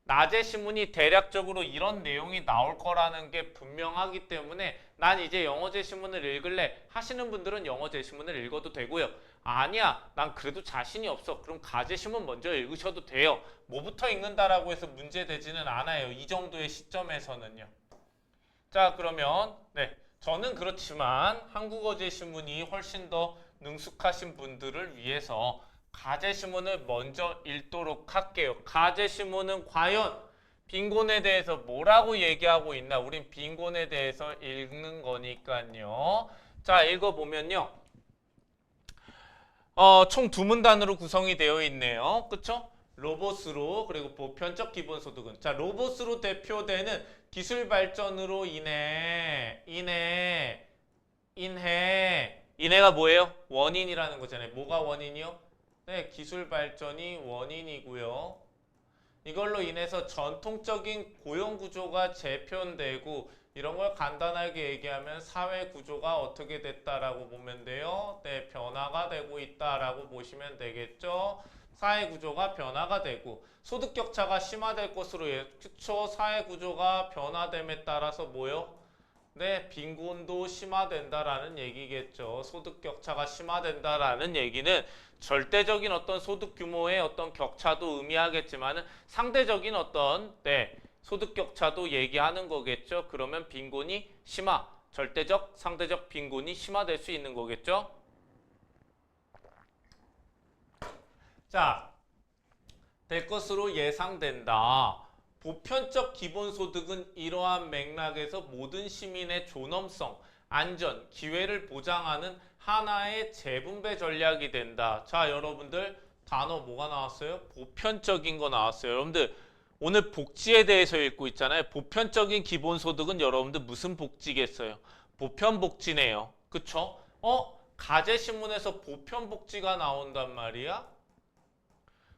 낮의 시문이 대략적으로 이런 내용이 나올 거라는 게 분명하기 때문에 난 이제 영어 제시문을 읽을래 하시는 분들은 영어 제시문을 읽어도 되고요. 아니야, 난 그래도 자신이 없어. 그럼 가제시문 먼저 읽으셔도 돼요. 뭐부터 읽는다라고 해서 문제되지는 않아요. 이 정도의 시점에서는요. 자, 그러면 저는 그렇지만 한국어 제시문이 훨씬 더 능숙하신 분들을 위해서 가제시문을 먼저 읽도록 할게요. 가제시문은 과연 빈곤에 대해서 뭐라고 얘기하고 있나? 우린 빈곤에 대해서 읽는 거니까요. 자, 읽어보면요. 총 두 문단으로 구성이 되어 있네요. 그쵸? 로봇으로 그리고 보편적 기본소득은 자 로봇으로 대표되는 기술 발전으로 인해가 뭐예요? 원인이라는 거잖아요. 뭐가 원인이요? 기술 발전이 원인이고요. 이걸로 인해서 전통적인 고용 구조가 재편되고 이런 걸 간단하게 얘기하면 사회 구조가 어떻게 됐다라고 보면 돼요. 변화가 되고 있다라고 보시면 되겠죠. 사회 구조가 변화가 되고 소득 격차가 심화될 것으로 그쵸? 사회 구조가 변화됨에 따라서 뭐요? 빈곤도 심화된다라는 얘기겠죠. 소득 격차가 심화된다라는 얘기는 절대적인 어떤 소득 규모의 어떤 격차도 의미하겠지만은 상대적인 어떤 소득 격차도 얘기하는 거겠죠. 그러면 빈곤이 절대적, 상대적 빈곤이 심화될 수 있는 거겠죠. 자, 될 것으로 예상된다. 보편적 기본소득은 이러한 맥락에서 모든 시민의 존엄성, 안전, 기회를 보장하는 하나의 재분배 전략이 된다. 자, 여러분들 단어 뭐가 나왔어요? 보편적인 거 나왔어요. 여러분들 오늘 복지에 대해서 읽고 있잖아요. 보편적인 기본소득은 여러분들 무슨 복지겠어요? 보편복지네요. 그쵸? 가제신문에서 보편복지가 나온단 말이야?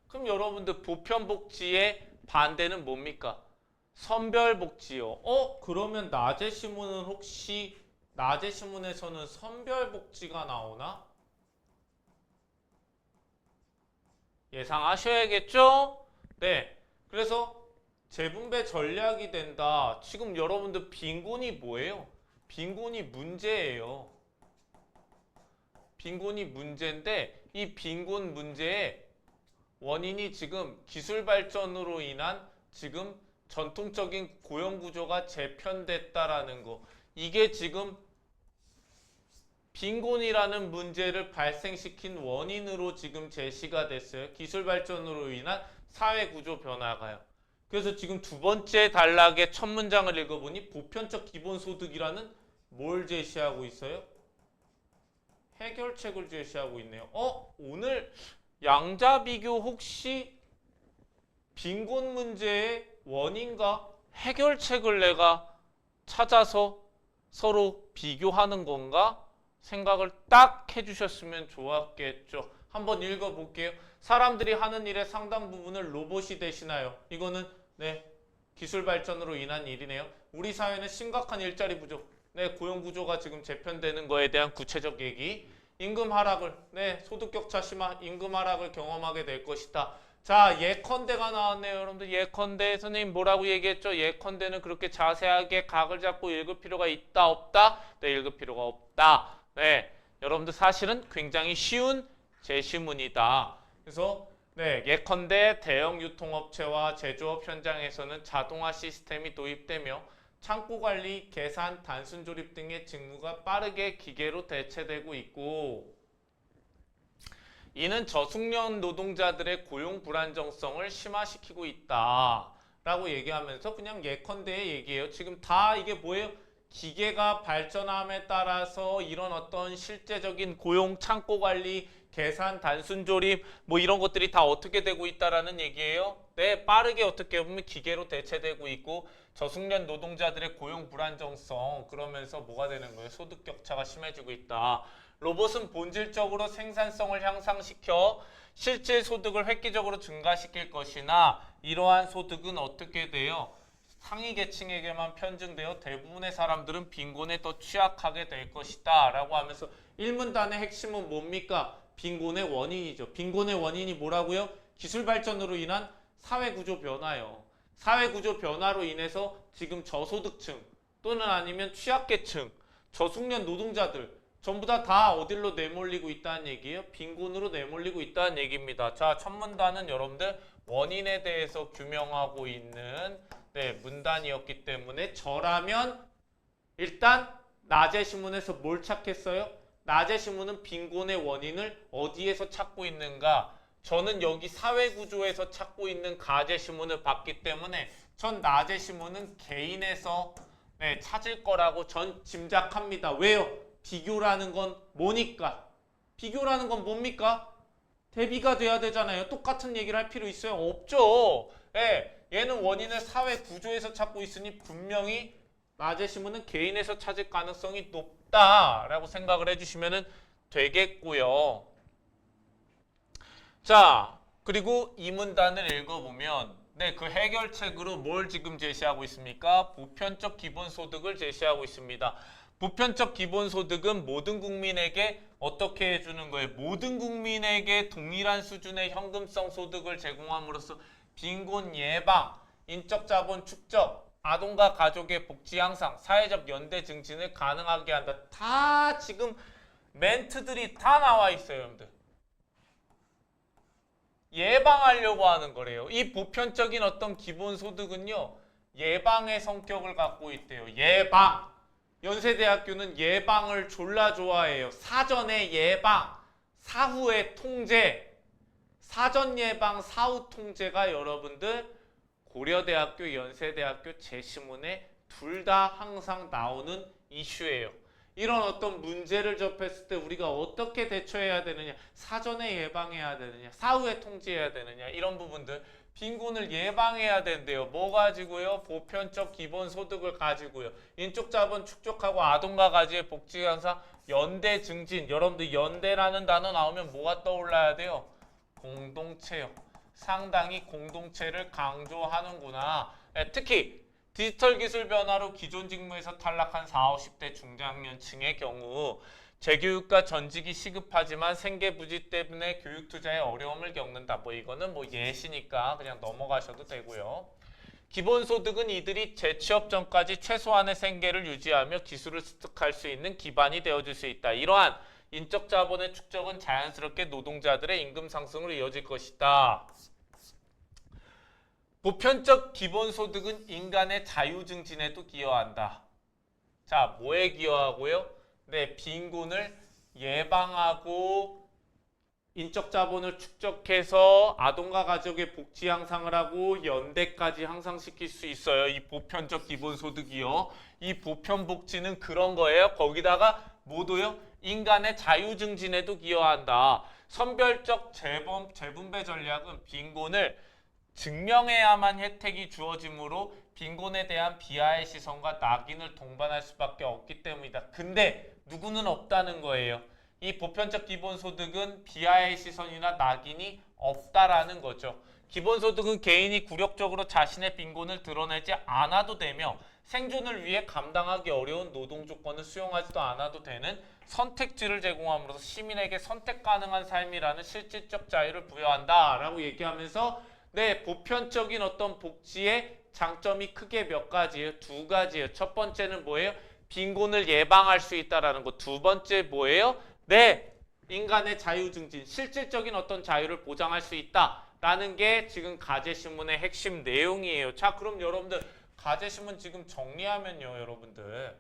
그럼 여러분들 보편복지의 반대는 뭡니까? 선별복지요. 그러면 낮에신문은 혹시 낮에신문에서는 선별복지가 나오나? 예상하셔야겠죠? 네. 그래서 재분배 전략이 된다. 지금 여러분들 빈곤이 뭐예요? 빈곤이 문제예요. 빈곤이 문제인데 이 빈곤 문제의 원인이 지금 기술 발전으로 인한 지금 전통적인 고용 구조가 재편됐다라는 거. 이게 지금 빈곤이라는 문제를 발생시킨 원인으로 지금 제시가 됐어요. 기술 발전으로 인한 사회 구조 변화가요. 그래서 지금 두 번째 단락의 첫 문장을 읽어보니 보편적 기본소득이라는 뭘 제시하고 있어요? 해결책을 제시하고 있네요. 오늘 양자비교 혹시 빈곤 문제의 원인과 해결책을 내가 찾아서 서로 비교하는 건가? 생각을 딱 해주셨으면 좋았겠죠. 한번 읽어볼게요. 사람들이 하는 일의 상당 부분을 로봇이 대신하여. 이거는 기술 발전으로 인한 일이네요. 우리 사회는 심각한 일자리 부족, 고용 구조가 지금 재편되는 거에 대한 구체적 얘기. 임금 하락을, 소득 격차 심화, 임금 하락을 경험하게 될 것이다. 자, 예컨대가 나왔네요. 여러분들 예컨대 선생님 뭐라고 얘기했죠? 예컨대는 그렇게 자세하게 각을 잡고 읽을 필요가 있다 없다? 네, 읽을 필요가 없다. 네, 여러분들 사실은 굉장히 쉬운 제시문이다. 그래서 예컨대 대형 유통업체와 제조업 현장에서는 자동화 시스템이 도입되며 창고 관리, 계산, 단순 조립 등의 직무가 빠르게 기계로 대체되고 있고 이는 저숙련 노동자들의 고용 불안정성을 심화시키고 있다 라고 얘기하면서 그냥 예컨대의 얘기예요. 지금 다 이게 뭐예요? 기계가 발전함에 따라서 이런 어떤 실제적인 고용, 창고 관리, 계산, 단순 조립 뭐 이런 것들이 다 어떻게 되고 있다라는 얘기예요. 빠르게 어떻게 보면 기계로 대체되고 있고 저숙련 노동자들의 고용 불안정성 그러면서 뭐가 되는 거예요? 소득 격차가 심해지고 있다. 로봇은 본질적으로 생산성을 향상시켜 실질 소득을 획기적으로 증가시킬 것이나 이러한 소득은 어떻게 돼요? 상위 계층에게만 편중되어 대부분의 사람들은 빈곤에 더 취약하게 될 것이다 라고 하면서 1문단의 핵심은 뭡니까? 빈곤의 원인이죠. 빈곤의 원인이 뭐라고요? 기술 발전으로 인한 사회구조 변화요. 사회구조 변화로 인해서 지금 저소득층 또는 아니면 취약계층, 저숙련 노동자들 전부 다 어디로 내몰리고 있다는 얘기예요? 빈곤으로 내몰리고 있다는 얘기입니다. 자, 첫 문단은 여러분들 원인에 대해서 규명하고 있는 문단이었기 때문에 저라면 일단 낮의 신문에서 뭘 찾겠어요? 낮의 신문은 빈곤의 원인을 어디에서 찾고 있는가? 저는 여기 사회구조에서 찾고 있는 가제 신문을 봤기 때문에 전 낮의 신문은 개인에서 찾을 거라고 전 짐작합니다. 왜요? 비교라는 건 뭐니까? 비교라는 건 뭡니까? 대비가 돼야 되잖아요. 똑같은 얘기를 할 필요 있어요? 없죠. 얘는 원인을 사회 구조에서 찾고 있으니 분명히 낮의 신문은 개인에서 찾을 가능성이 높다라고 생각을 해주시면 되겠고요. 자, 그리고 이 문단을 읽어보면 그 해결책으로 뭘 지금 제시하고 있습니까? 보편적 기본소득을 제시하고 있습니다. 보편적 기본소득은 모든 국민에게 어떻게 해주는 거예요? 모든 국민에게 동일한 수준의 현금성 소득을 제공함으로써 빈곤 예방, 인적 자본 축적, 아동과 가족의 복지 향상, 사회적 연대 증진을 가능하게 한다. 다 지금 멘트들이 다 나와 있어요, 여러분들. 예방하려고 하는 거래요. 이 보편적인 어떤 기본소득은요, 예방의 성격을 갖고 있대요. 예방. 연세대학교는 예방을 졸라 좋아해요. 사전의 예방, 사후의 통제. 사전 예방, 사후 통제가 여러분들 고려대학교, 연세대학교 제시문에 둘 다 항상 나오는 이슈예요. 이런 어떤 문제를 접했을 때 우리가 어떻게 대처해야 되느냐, 사전에 예방해야 되느냐, 사후에 통제해야 되느냐, 이런 부분들 빈곤을 예방해야 된대요. 뭐 가지고요? 보편적 기본소득을 가지고요. 인적 자본 축적하고 아동과 가지의 복지 향상, 연대 증진. 여러분들 연대라는 단어 나오면 뭐가 떠올라야 돼요? 공동체요. 상당히 공동체를 강조하는구나. 특히 디지털 기술 변화로 기존 직무에서 탈락한 40, 50대 중장년층의 경우 재교육과 전직이 시급하지만 생계부지 때문에 교육 투자에 어려움을 겪는다. 뭐 이거는 뭐 예시니까 그냥 넘어가셔도 되고요. 기본소득은 이들이 재취업 전까지 최소한의 생계를 유지하며 기술을 습득할 수 있는 기반이 되어줄 수 있다. 이러한 인적 자본의 축적은 자연스럽게 노동자들의 임금 상승으로 이어질 것이다. 보편적 기본소득은 인간의 자유 증진에도 기여한다. 자, 뭐에 기여하고요? 네, 빈곤을 예방하고 인적 자본을 축적해서 아동과 가족의 복지 향상을 하고 연대까지 향상시킬 수 있어요. 이 보편적 기본소득이요. 이 보편복지는 그런 거예요. 거기다가 뭐도요? 인간의 자유 증진에도 기여한다. 선별적 재분배 전략은 빈곤을 증명해야만 혜택이 주어지므로 빈곤에 대한 비하의 시선과 낙인을 동반할 수밖에 없기 때문이다. 근데 누구는 없다는 거예요. 이 보편적 기본소득은 비하의 시선이나 낙인이 없다라는 거죠. 기본소득은 개인이 굴욕적으로 자신의 빈곤을 드러내지 않아도 되며 생존을 위해 감당하기 어려운 노동 조건을 수용하지도 않아도 되는 선택지를 제공함으로써 시민에게 선택 가능한 삶이라는 실질적 자유를 부여한다라고 얘기하면서 네, 보편적인 어떤 복지의 장점이 크게 몇 가지예요? 두 가지예요. 첫 번째는 뭐예요? 빈곤을 예방할 수 있다라는 거. 두 번째 뭐예요? 네, 인간의 자유 증진, 실질적인 어떤 자유를 보장할 수 있다라는 게 지금 가제신문의 핵심 내용이에요. 자, 그럼 여러분들 가제신문 지금 정리하면요, 여러분들.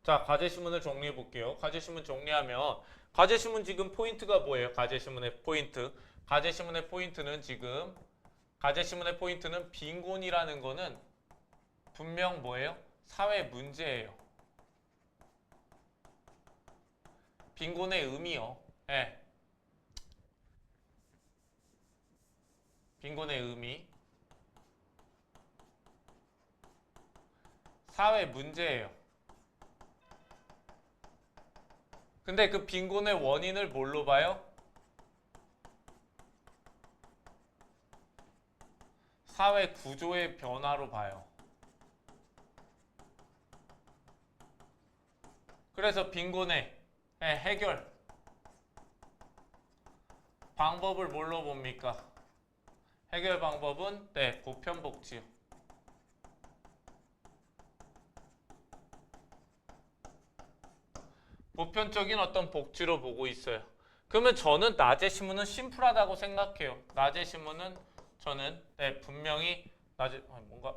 자, 가제신문을 정리해 볼게요. 가제신문 정리하면 가제신문 지금 포인트가 뭐예요? 가제신문의 포인트. 가제신문의 포인트는 지금 가제신문의 포인트는 빈곤이라는 거는 분명 뭐예요? 사회 문제예요. 빈곤의 의미요. 예. 빈곤의 의미. 사회 문제예요. 근데 그 빈곤의 원인을 뭘로 봐요? 사회 구조의 변화로 봐요. 그래서 빈곤의 해결 방법을 뭘로 봅니까? 해결 방법은 네, 보편복지요. 보편적인 어떤 복지로 보고 있어요. 그러면 저는 낮의 신문은 심플하다고 생각해요. 낮의 신문은 저는 네, 분명히 낮에 뭔가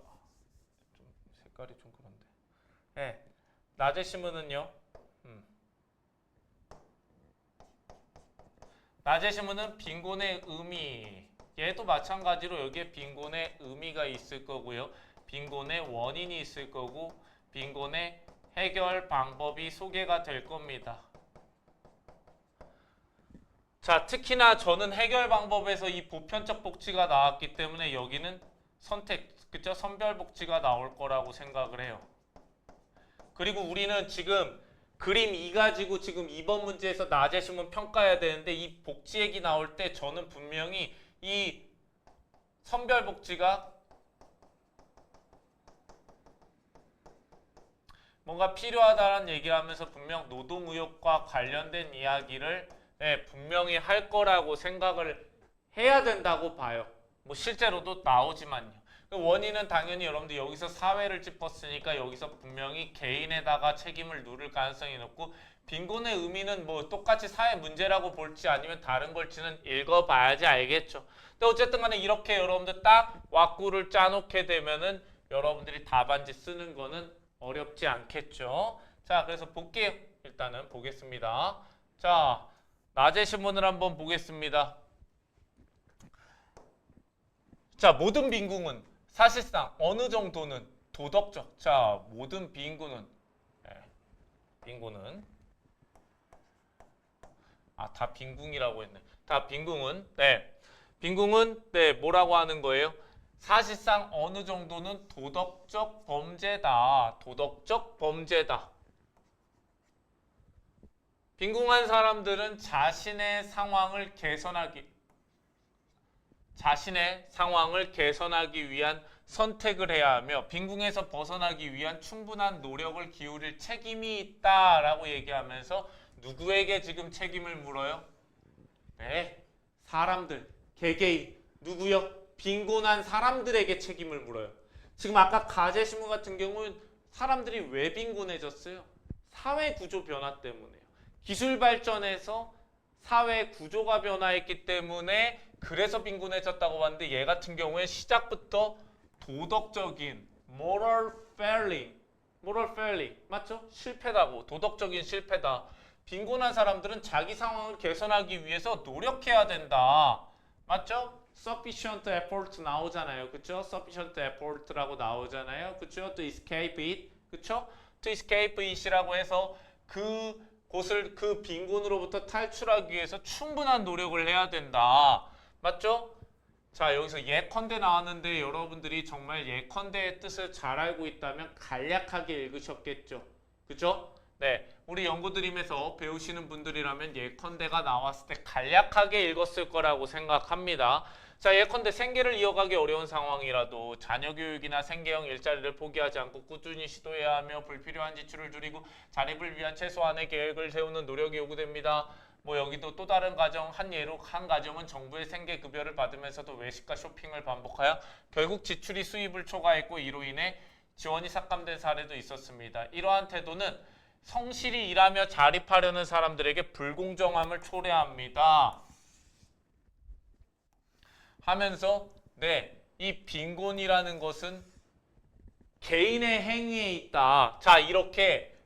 좀 색깔이 좀 그런데. 네, 낮의 신문은요. 낮의 신문은 빈곤의 의미. 얘도 마찬가지로 여기에 빈곤의 의미가 있을 거고요. 빈곤의 원인이 있을 거고 빈곤의 해결 방법이 소개가 될 겁니다. 자, 특히나 저는 해결 방법에서 이 보편적 복지가 나왔기 때문에 여기는 선택, 그쵸? 선별 복지가 나올 거라고 생각을 해요. 그리고 우리는 지금 그림 2 가지고 지금 이번 문제에서 낮의 신문 평가해야 되는데 이 복지 얘기 나올 때 저는 분명히 이 선별 복지가 뭔가 필요하다는 얘기를 하면서 분명 노동의욕과 관련된 이야기를 분명히 할 거라고 생각을 해야 된다고 봐요. 뭐 실제로도 나오지만요. 그 원인은 당연히 여러분들 여기서 사회를 짚었으니까 여기서 분명히 개인에다가 책임을 누를 가능성이 높고 빈곤의 의미는 뭐 똑같이 사회 문제라고 볼지 아니면 다른 걸지는 읽어봐야지 알겠죠. 근데 어쨌든 간에 이렇게 여러분들 딱 왁구를 짜놓게 되면은 여러분들이 답안지 쓰는 거는 어렵지 않겠죠. 자, 그래서 볼게요. 일단은 보겠습니다. 자, 낮의 신문을 한번 보겠습니다. 자, 모든 빈곤은 사실상 어느 정도는 도덕적. 자, 모든 빈곤은 빈곤은 다 빈궁이라고 했네. 다 빈궁은 뭐라고 하는 거예요? 사실상 어느 정도는 도덕적 범죄다. 도덕적 범죄다. 빈궁한 사람들은 자신의 상황을 개선하기 위한 선택을 해야 하며 빈궁에서 벗어나기 위한 충분한 노력을 기울일 책임이 있다라고 얘기하면서 누구에게 지금 책임을 물어요? 네, 사람들, 개개인, 누구요? 빈곤한 사람들에게 책임을 물어요. 지금 아까 가제시문 같은 경우는 사람들이 왜 빈곤해졌어요? 사회 구조 변화 때문에요. 기술 발전해서 사회 구조가 변화했기 때문에 그래서 빈곤해졌다고 봤는데 얘 같은 경우에 시작부터 도덕적인 moral failing 맞죠? 실패다고 도덕적인 실패다. 빈곤한 사람들은 자기 상황을 개선하기 위해서 노력해야 된다. 맞죠? sufficient effort 나오잖아요. 그쵸? sufficient effort라고 나오잖아요. 그쵸? to escape it. 그쵸? to escape it이라고 해서 그 빈곤으로부터 탈출하기 위해서 충분한 노력을 해야 된다. 맞죠? 자, 여기서 예컨대 나왔는데 여러분들이 정말 예컨대의 뜻을 잘 알고 있다면 간략하게 읽으셨겠죠. 그죠? 네, 우리 연구드림에서 배우시는 분들이라면 예컨대가 나왔을 때 간략하게 읽었을 거라고 생각합니다. 자, 예컨대 생계를 이어가기 어려운 상황이라도 자녀 교육이나 생계형 일자리를 포기하지 않고 꾸준히 시도해야 하며 불필요한 지출을 줄이고 자립을 위한 최소한의 계획을 세우는 노력이 요구됩니다. 뭐 여기도 또 다른 가정 한 예로 한 가정은 정부의 생계급여를 받으면서도 외식과 쇼핑을 반복하여 결국 지출이 수입을 초과했고 이로 인해 지원이 삭감된 사례도 있었습니다. 이러한 태도는 성실히 일하며 자립하려는 사람들에게 불공정함을 초래합니다. 하면서 이 빈곤이라는 것은 개인의 행위에 있다. 자, 이렇게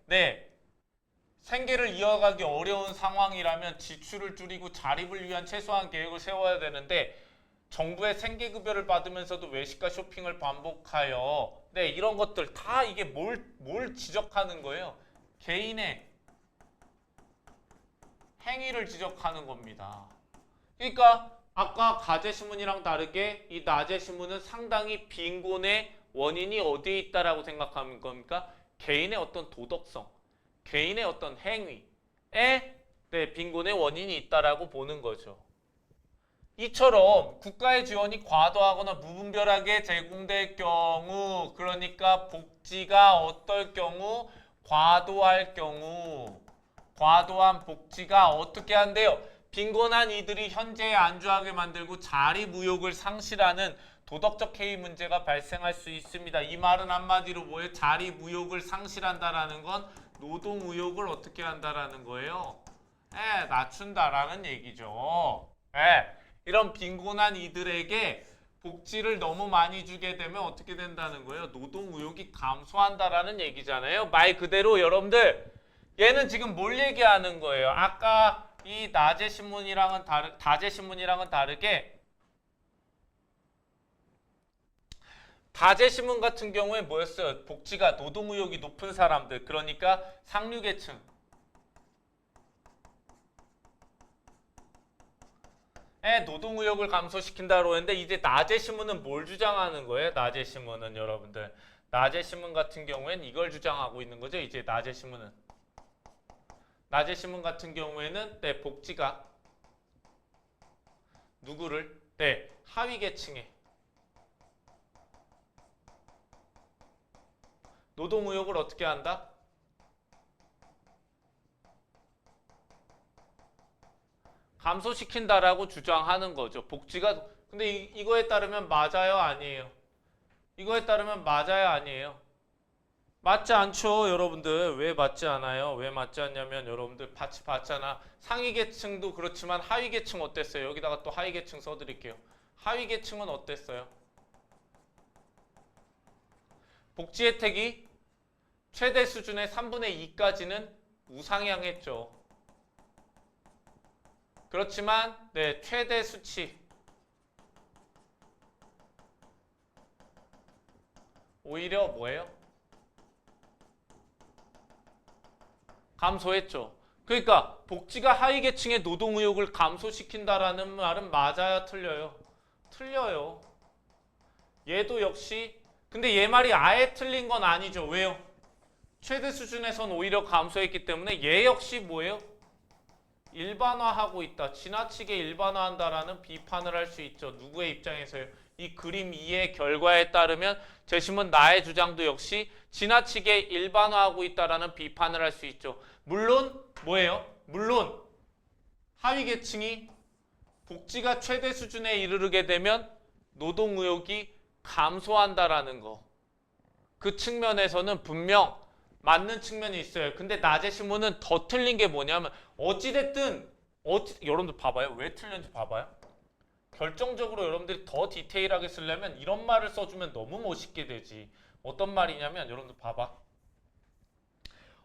생계를 이어가기 어려운 상황이라면 지출을 줄이고 자립을 위한 최소한 계획을 세워야 되는데 정부의 생계급여를 받으면서도 외식과 쇼핑을 반복하여 이런 것들 다 이게 뭘 지적하는 거예요? 개인의 행위를 지적하는 겁니다. 그러니까 아까 가제시문이랑 다르게 이 나제시문은 상당히 빈곤의 원인이 어디에 있다라고 생각하는 겁니까? 개인의 어떤 도덕성, 개인의 어떤 행위에 빈곤의 원인이 있다라고 보는 거죠. 이처럼 국가의 지원이 과도하거나 무분별하게 제공될 경우, 그러니까 복지가 어떨 경우? 과도할 경우, 과도한 복지가 어떻게 한대요? 빈곤한 이들이 현재에 안주하게 만들고 자리무욕을 상실하는 도덕적 해이 문제가 발생할 수 있습니다. 이 말은 한마디로 뭐예요? 자리무욕을 상실한다라는 건 노동의욕을 어떻게 한다라는 거예요? 낮춘다라는 얘기죠. 이런 빈곤한 이들에게 복지를 너무 많이 주게 되면 어떻게 된다는 거예요? 노동의욕이 감소한다라는 얘기잖아요. 말 그대로 여러분들 얘는 지금 뭘 얘기하는 거예요? 아까 이 다제신문이랑은 다르게 다제신문 같은 경우에 뭐였어요? 복지가 노동의욕이 높은 사람들, 그러니까 상류계층, 노동의욕을 감소시킨다고 했는데 이제 나제신문은 뭘 주장하는 거예요? 나제신문은 여러분들 나제신문 같은 경우엔 이걸 주장하고 있는 거죠. 이제 나제신문 같은 경우에는 복지가 누구를 하위계층에 노동의욕을 어떻게 한다? 감소시킨다라고 주장하는 거죠. 복지가 근데 이거에 따르면 맞아요, 아니에요? 이거에 따르면 맞아요, 아니에요? 맞지 않죠, 여러분들. 왜 맞지 않아요? 왜 맞지 않냐면 여러분들 같이 봤잖아. 상위계층도 그렇지만 하위계층 어땠어요? 여기다가 또 하위계층 써드릴게요. 하위계층은 어땠어요? 복지 혜택이 최대 수준의 3분의 2까지는 우상향했죠. 그렇지만 최대 수치 오히려 뭐예요? 감소했죠. 그러니까 복지가 하위 계층의 노동 의욕을 감소시킨다라는 말은 맞아야 틀려요? 틀려요. 얘도 역시 근데 얘 말이 아예 틀린 건 아니죠. 왜요? 최대 수준에선 오히려 감소했기 때문에 얘 역시 뭐예요? 일반화하고 있다. 지나치게 일반화한다라는 비판을 할 수 있죠. 누구의 입장에서요? 이 그림 2의 결과에 따르면 재심은 나의 주장도 역시 지나치게 일반화하고 있다라는 비판을 할 수 있죠. 물론 뭐예요? 물론 하위 계층이 복지가 최대 수준에 이르게 되면 노동 의욕이 감소한다라는 거. 그 측면에서는 분명 맞는 측면이 있어요. 근데 낮의 신문은 더 틀린 게 뭐냐면 어찌됐든 여러분들 봐봐요. 왜 틀렸는지 봐봐요. 결정적으로 여러분들이 더 디테일하게 쓰려면 이런 말을 써주면 너무 멋있게 되지. 어떤 말이냐면 여러분들 봐봐.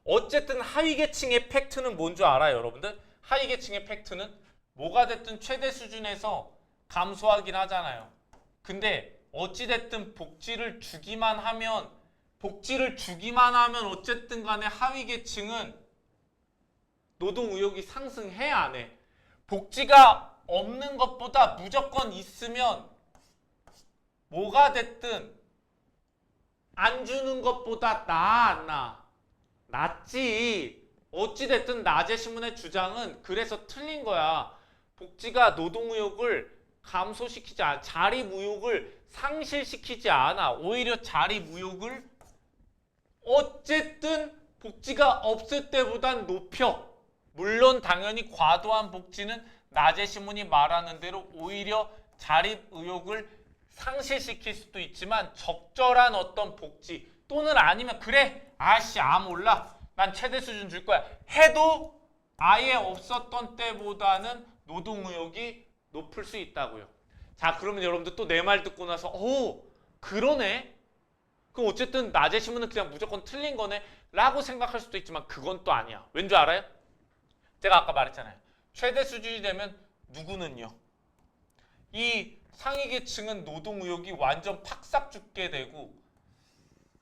어쨌든 하위 계층의 팩트는 뭔 줄 알아요, 여러분들? 하위 계층의 팩트는 뭐가 됐든 최대 수준에서 감소하긴 하잖아요. 근데 어찌됐든 복지를 주기만 하면 어쨌든 간에 하위 계층은 노동 의욕이 상승해 안 해? 복지가 없는 것보다 무조건 있으면 뭐가 됐든 안 주는 것보다 나아 안 나아? 낫지. 어찌됐든 낮의 신문의 주장은 그래서 틀린 거야. 복지가 노동 의욕을 감소시키지 않아. 자립 의욕을 상실시키지 않아. 오히려 자립 의욕을 어쨌든 복지가 없을 때보단 높여. 물론 당연히 과도한 복지는 낮의 신문이 말하는 대로 오히려 자립 의욕을 상실시킬 수도 있지만 적절한 어떤 복지 또는 아니면 그래 아씨 몰라 난 최대 수준 줄 거야 해도 아예 없었던 때보다는 노동 의욕이 높을 수 있다고요. 자 그러면 여러분들 또 내 말 듣고 나서 그러네. 그럼 어쨌든 낮의 신문은 그냥 무조건 틀린 거네 라고 생각할 수도 있지만 그건 또 아니야. 왠 줄 알아요? 제가 아까 말했잖아요. 최대 수준이 되면 누구는요? 이 상위 계층은 노동 의욕이 완전 팍싹 죽게 되고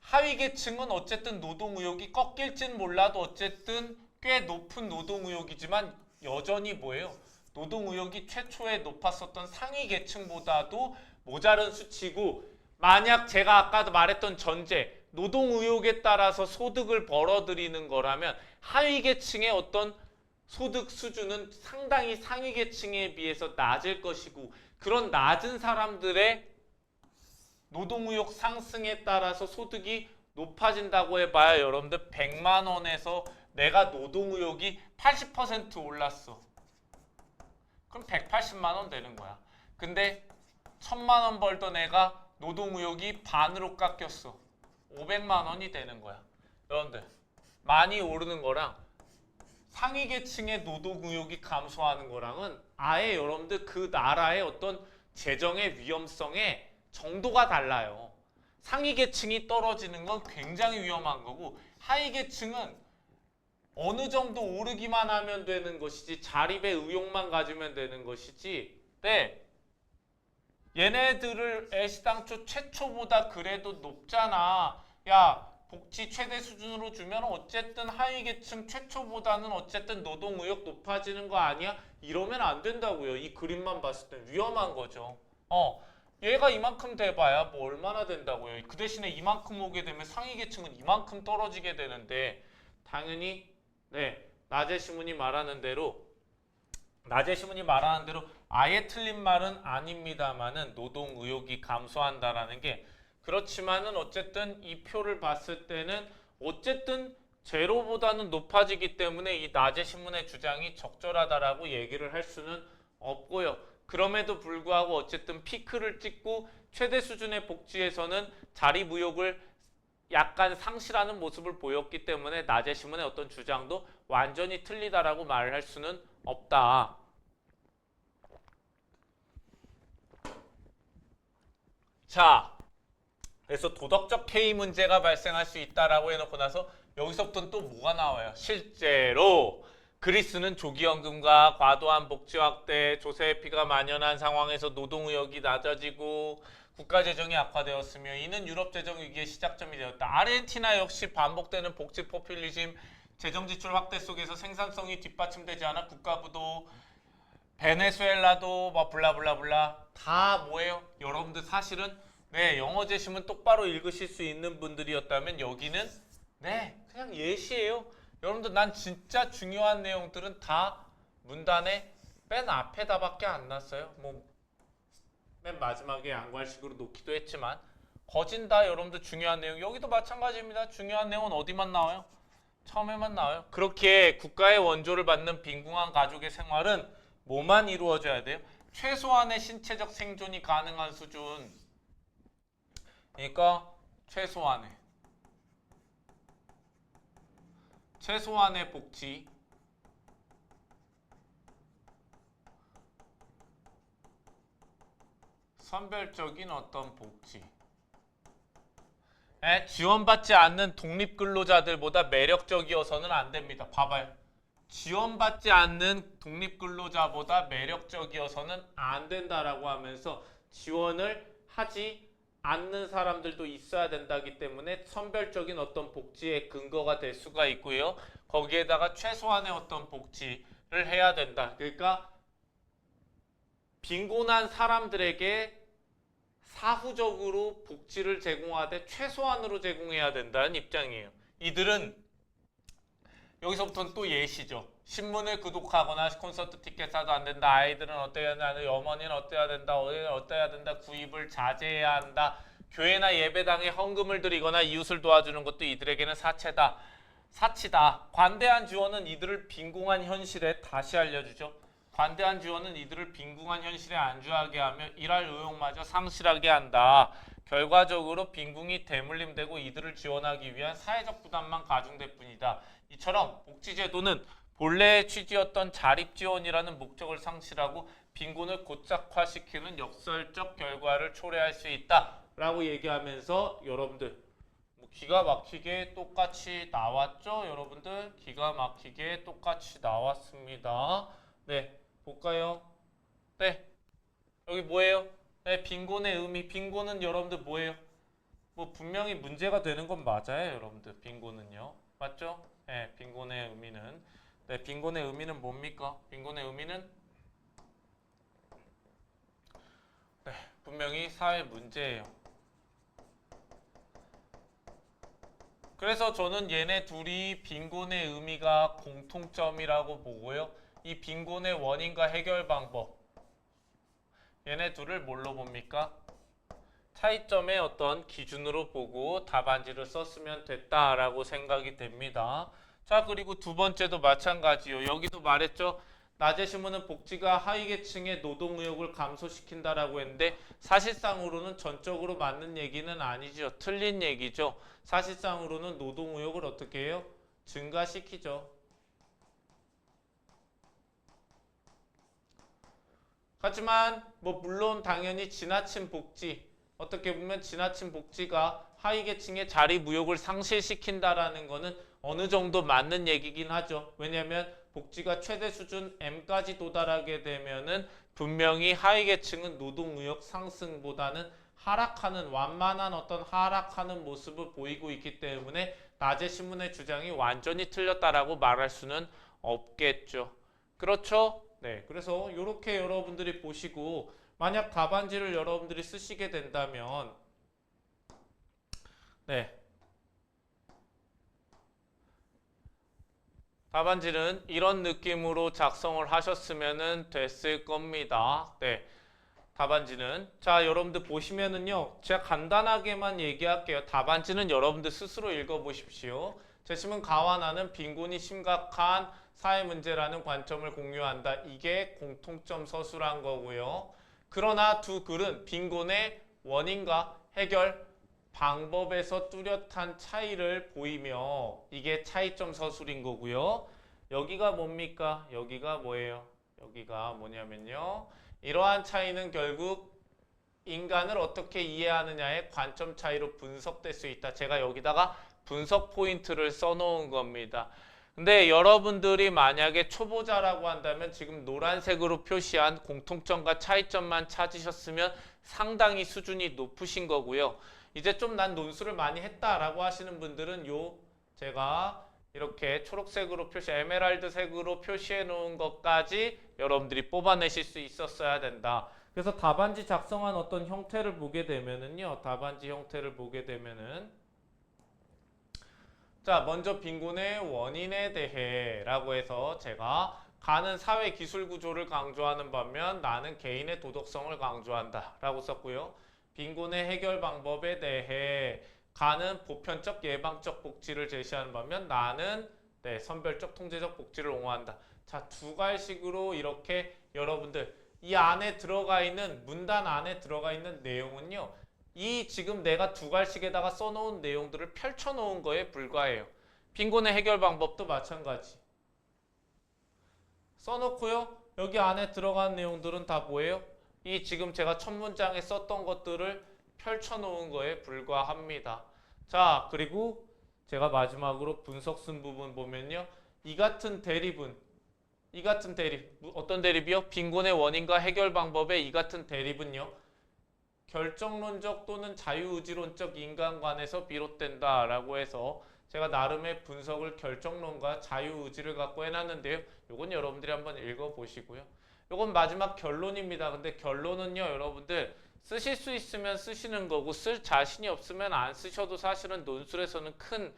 하위 계층은 어쨌든 노동 의욕이 꺾일진 몰라도 어쨌든 꽤 높은 노동 의욕이지만 여전히 뭐예요? 노동 의욕이 최초에 높았었던 상위 계층보다도 모자른 수치고 만약 제가 아까도 말했던 전제 노동 의욕에 따라서 소득을 벌어들이는 거라면 하위 계층의 어떤 소득 수준은 상당히 상위 계층에 비해서 낮을 것이고 그런 낮은 사람들의 노동의욕 상승에 따라서 소득이 높아진다고 해봐야 여러분들 100만 원에서 내가 노동의욕이 80% 올랐어. 그럼 180만 원 되는 거야. 근데 1000만 원 벌던 애가 노동의욕이 반으로 깎였어. 500만 원이 되는 거야. 여러분들 많이 오르는 거랑 상위 계층의 노동 의욕이 감소하는 거랑은 아예 여러분들 그 나라의 어떤 재정의 위험성의 정도가 달라요. 상위 계층이 떨어지는 건 굉장히 위험한 거고 하위 계층은 어느 정도 오르기만 하면 되는 것이지 자립의 의욕만 가지면 되는 것이지 얘네들을 애시당초 최초보다 그래도 높잖아. 야 복지 최대 수준으로 주면 어쨌든 하위 계층 최초보다는 어쨌든 노동 의욕 높아지는 거 아니야? 이러면 안 된다고요. 이 그림만 봤을 때 위험한 거죠. 얘가 이만큼 돼봐야 뭐 얼마나 된다고요. 그 대신에 이만큼 오게 되면 상위 계층은 이만큼 떨어지게 되는데 당연히 낮의 신문이 말하는 대로 아예 틀린 말은 아닙니다만은 노동 의욕이 감소한다라는 게 그렇지만은 어쨌든 이 표를 봤을 때는 어쨌든 제로보다는 높아지기 때문에 이 낮의 신문의 주장이 적절하다라고 얘기를 할 수는 없고요. 그럼에도 불구하고 어쨌든 피크를 찍고 최대 수준의 복지에서는 자립 의욕을 약간 상실하는 모습을 보였기 때문에 낮의 신문의 어떤 주장도 완전히 틀리다라고 말을 할 수는 없다. 자. 그래서 도덕적 해이 문제가 발생할 수 있다라고 해놓고 나서 여기서부터는 또 뭐가 나와요? 실제로 그리스는 조기연금과 과도한 복지 확대, 조세피가 만연한 상황에서 노동의욕이 낮아지고 국가재정이 악화되었으며 이는 유럽 재정 위기의 시작점이 되었다. 아르헨티나 역시 반복되는 복지 포퓰리즘, 재정지출 확대 속에서 생산성이 뒷받침되지 않아 국가부도 베네수엘라도 뭐 블라블라블라 다 뭐예요? 여러분들 사실은 네, 영어 제시문 똑바로 읽으실 수 있는 분들이었다면 여기는 네, 그냥 예시예요. 여러분들 난 진짜 중요한 내용들은 다 문단의 맨 앞에다밖에 안 놨어요. 뭐 맨 마지막에 양괄식으로 놓기도 했지만 거진 다 여러분들 중요한 내용 여기도 마찬가지입니다. 중요한 내용은 어디만 나와요? 처음에만 나와요. 그렇게 국가의 원조를 받는 빈궁한 가족의 생활은 뭐만 이루어져야 돼요? 최소한의 신체적 생존이 가능한 수준. 그러니까 최소한의 복지, 선별적인 어떤 복지. 지원받지 않는 독립근로자들보다 매력적이어서는 안 됩니다. 봐봐요. 지원받지 않는 독립근로자보다 매력적이어서는 안 된다라고 하면서 지원을 하지 않는 사람들도 있어야 된다기 때문에 선별적인 어떤 복지의 근거가 될 수가 있고요. 거기에다가 최소한의 어떤 복지를 해야 된다. 그러니까 빈곤한 사람들에게 사후적으로 복지를 제공하되 최소한으로 제공해야 된다는 입장이에요. 이들은 여기서부터는 또 예시죠. 신문을 구독하거나 콘서트 티켓 사도 안 된다. 아이들은 어때야 된다. 어머니는 어때야 된다. 어디는 어때야 된다. 구입을 자제해야 한다. 교회나 예배당에 헌금을 드리거나 이웃을 도와주는 것도 이들에게는 사치다. 관대한 지원은 이들을 빈궁한 현실에 다시 알려주죠. 관대한 지원은 이들을 빈궁한 현실에 안주하게 하며 일할 의욕마저 상실하게 한다. 결과적으로 빈궁이 대물림되고 이들을 지원하기 위한 사회적 부담만 가중될 뿐이다. 이처럼 복지제도는 본래의 취지였던 자립지원이라는 목적을 상실하고 빈곤을 고착화시키는 역설적 결과를 초래할 수 있다라고 얘기하면서 여러분들 기가 막히게 똑같이 나왔죠? 여러분들 기가 막히게 똑같이 나왔습니다. 네, 볼까요? 네, 여기 뭐예요? 네, 빈곤의 의미. 빈곤은 여러분들 뭐예요? 뭐 분명히 문제가 되는 건 맞아요, 여러분들. 빈곤은요. 맞죠? 네, 빈곤의 의미는 네, 빈곤의 의미는 뭡니까? 빈곤의 의미는 네, 분명히 사회 문제예요. 그래서 저는 얘네 둘이 빈곤의 의미가 공통점이라고 보고요. 이 빈곤의 원인과 해결 방법 얘네 둘을 뭘로 봅니까? 차이점의 어떤 기준으로 보고 답안지를 썼으면 됐다라고 생각이 됩니다. 자, 그리고 두 번째도 마찬가지요. 여기도 말했죠. 낮의 신문은 복지가 하위계층의 노동 의욕을 감소시킨다라고 했는데 사실상으로는 전적으로 맞는 얘기는 아니죠. 틀린 얘기죠. 사실상으로는 노동 의욕을 어떻게 해요? 증가시키죠. 하지만 뭐 물론 당연히 지나친 복지 어떻게 보면 지나친 복지가 하위계층의 자리무욕을 상실시킨다라는 거는 어느 정도 맞는 얘기긴 하죠. 왜냐하면 복지가 최대 수준 M까지 도달하게 되면은 분명히 하위계층은 노동의욕 상승보다는 하락하는 완만한 어떤 하락하는 모습을 보이고 있기 때문에 낮의 신문의 주장이 완전히 틀렸다라고 말할 수는 없겠죠. 그렇죠? 네, 그래서 이렇게 여러분들이 보시고 만약 답안지를 여러분들이 쓰시게 된다면 네, 답안지는 이런 느낌으로 작성을 하셨으면 됐을 겁니다. 네, 답안지는 자 여러분들 보시면은요 제가 간단하게만 얘기할게요. 답안지는 여러분들 스스로 읽어보십시오. 제시문 가와 나는 빈곤이 심각한 사회 문제라는 관점을 공유한다. 이게 공통점 서술한 거고요. 그러나 두 글은 빈곤의 원인과 해결 방법에서 뚜렷한 차이를 보이며 이게 차이점 서술인 거고요. 여기가 뭡니까? 여기가 뭐예요? 여기가 뭐냐면요. 이러한 차이는 결국 인간을 어떻게 이해하느냐의 관점 차이로 분석될 수 있다. 제가 여기다가 분석 포인트를 써놓은 겁니다. 근데 여러분들이 만약에 초보자라고 한다면 지금 노란색으로 표시한 공통점과 차이점만 찾으셨으면 상당히 수준이 높으신 거고요. 이제 좀 난 논술을 많이 했다라고 하시는 분들은 제가 이렇게 초록색으로 에메랄드색으로 표시해 놓은 것까지 여러분들이 뽑아내실 수 있었어야 된다. 그래서 답안지 작성한 어떤 형태를 보게 되면은요. 답안지 형태를 보게 되면은 자, 먼저 빈곤의 원인에 대해 라고 해서 제가 가는 사회 기술 구조를 강조하는 반면 나는 개인의 도덕성을 강조한다 라고 썼고요. 빈곤의 해결 방법에 대해 가는 보편적 예방적 복지를 제시하는 반면 나는 선별적 통제적 복지를 옹호한다. 자, 두 갈식으로 이렇게 여러분들 이 안에 들어가 있는 문단 안에 들어가 있는 내용은요. 이 지금 내가 두 갈식에다가 써놓은 내용들을 펼쳐놓은 거에 불과해요. 빈곤의 해결 방법도 마찬가지. 써놓고요. 여기 안에 들어간 내용들은 다 뭐예요? 이 지금 제가 첫 문장에 썼던 것들을 펼쳐놓은 거에 불과합니다. 자, 그리고 제가 마지막으로 분석 쓴 부분 보면요. 이 같은 대립, 어떤 대립이요? 빈곤의 원인과 해결 방법의 이 같은 대립은요. 결정론적 또는 자유의지론적 인간관에서 비롯된다라고 해서 제가 나름의 분석을 결정론과 자유의지를 갖고 해놨는데요. 요건 여러분들이 한번 읽어보시고요. 요건 마지막 결론입니다. 근데 결론은요, 여러분들 쓰실 수 있으면 쓰시는 거고 쓸 자신이 없으면 안 쓰셔도 사실은 논술에서는 큰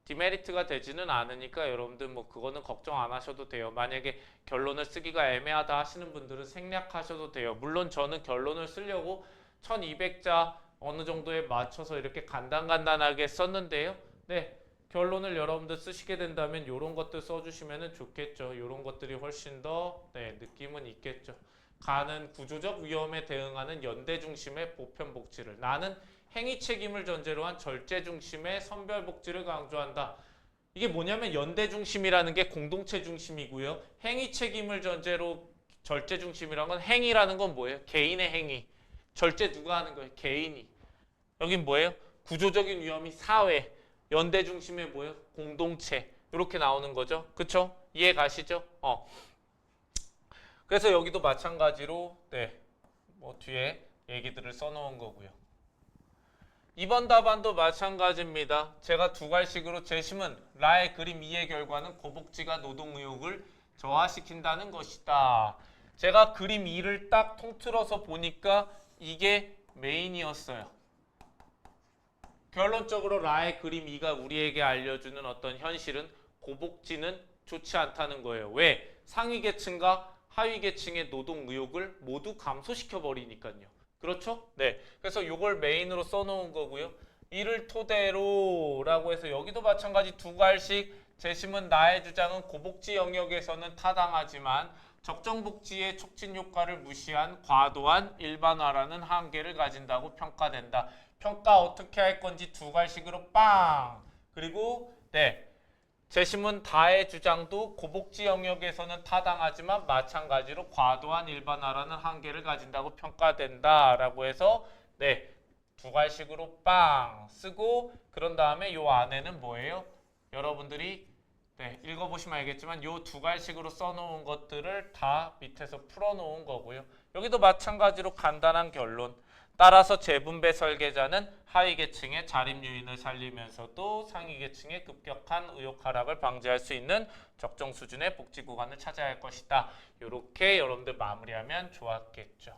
디메리트가 되지는 않으니까 여러분들 뭐 그거는 걱정 안 하셔도 돼요. 만약에 결론을 쓰기가 애매하다 하시는 분들은 생략하셔도 돼요. 물론 저는 결론을 쓰려고 1200자 어느 정도에 맞춰서 이렇게 간단하게 썼는데요. 결론을 여러분들 쓰시게 된다면 이런 것들 써주시면 좋겠죠. 이런 것들이 훨씬 더 느낌은 있겠죠. 가는 구조적 위험에 대응하는 연대 중심의 보편 복지를 나는 행위 책임을 전제로 한 절제 중심의 선별 복지를 강조한다. 이게 뭐냐면 연대 중심이라는 게 공동체 중심이고요. 행위 책임을 전제로 절제 중심이라는 건 행위라는 건 뭐예요? 개인의 행위. 절제 누가 하는 거예요? 개인이. 여긴 뭐예요? 구조적인 위험이 사회. 연대 중심의 뭐예요? 공동체. 이렇게 나오는 거죠. 그쵸? 이해 가시죠? 그래서 여기도 마찬가지로 뭐 뒤에 얘기들을 써놓은 거고요. 이번 답안도 마찬가지입니다. 제가 두 갈식으로 제시문 라의 그림 2의 결과는 고복지가 노동의욕을 저하시킨다는 것이다. 제가 그림 2를 딱 통틀어서 보니까 이게 메인이었어요. 결론적으로 라의 그림 2가 우리에게 알려주는 어떤 현실은 고복지는 좋지 않다는 거예요. 왜? 상위 계층과 하위 계층의 노동 의욕을 모두 감소시켜 버리니까요. 그렇죠? 그래서 이걸 메인으로 써놓은 거고요. 이를 토대로라고 해서 여기도 마찬가지 두 갈씩 제시문 나의 주장은 고복지 영역에서는 타당하지만 적정복지의 촉진 효과를 무시한 과도한 일반화라는 한계를 가진다고 평가된다. 평가 어떻게 할 건지 두 갈식으로 빵! 그리고 제시문 다의 주장도 고복지 영역에서는 타당하지만 마찬가지로 과도한 일반화라는 한계를 가진다고 평가된다라고 해서 두 갈식으로 빵 쓰고 그런 다음에 요 안에는 뭐예요? 여러분들이 읽어보시면 알겠지만 요 두 갈식으로 써놓은 것들을 다 밑에서 풀어놓은 거고요. 여기도 마찬가지로 간단한 결론. 따라서 재분배 설계자는 하위 계층의 자립 요인을 살리면서도 상위 계층의 급격한 의욕 하락을 방지할 수 있는 적정 수준의 복지 구간을 찾아야 할 것이다. 이렇게 여러분들 마무리하면 좋았겠죠.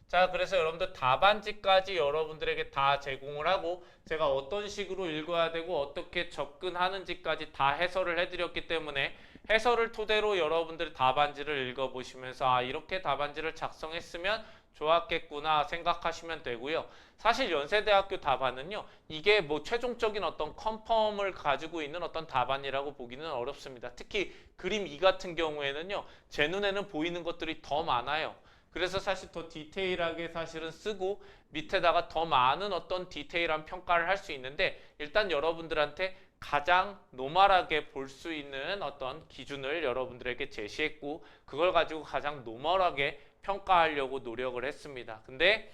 자, 그래서 여러분들 답안지까지 여러분들에게 다 제공을 하고 제가 어떤 식으로 읽어야 되고 어떻게 접근하는지까지 다 해설을 해드렸기 때문에 해설을 토대로 여러분들이 답안지를 읽어보시면서 이렇게 답안지를 작성했으면 좋았겠구나 생각하시면 되고요. 사실 연세대학교 답안은요. 이게 뭐 최종적인 어떤 컨펌을 가지고 있는 어떤 답안이라고 보기는 어렵습니다. 특히 그림 2 같은 경우에는요. 제 눈에는 보이는 것들이 더 많아요. 그래서 사실 더 디테일하게 사실은 쓰고 밑에다가 더 많은 어떤 디테일한 평가를 할 수 있는데 일단 여러분들한테 가장 노멀하게 볼 수 있는 어떤 기준을 여러분들에게 제시했고 그걸 가지고 가장 노멀하게 평가하려고 노력을 했습니다. 근데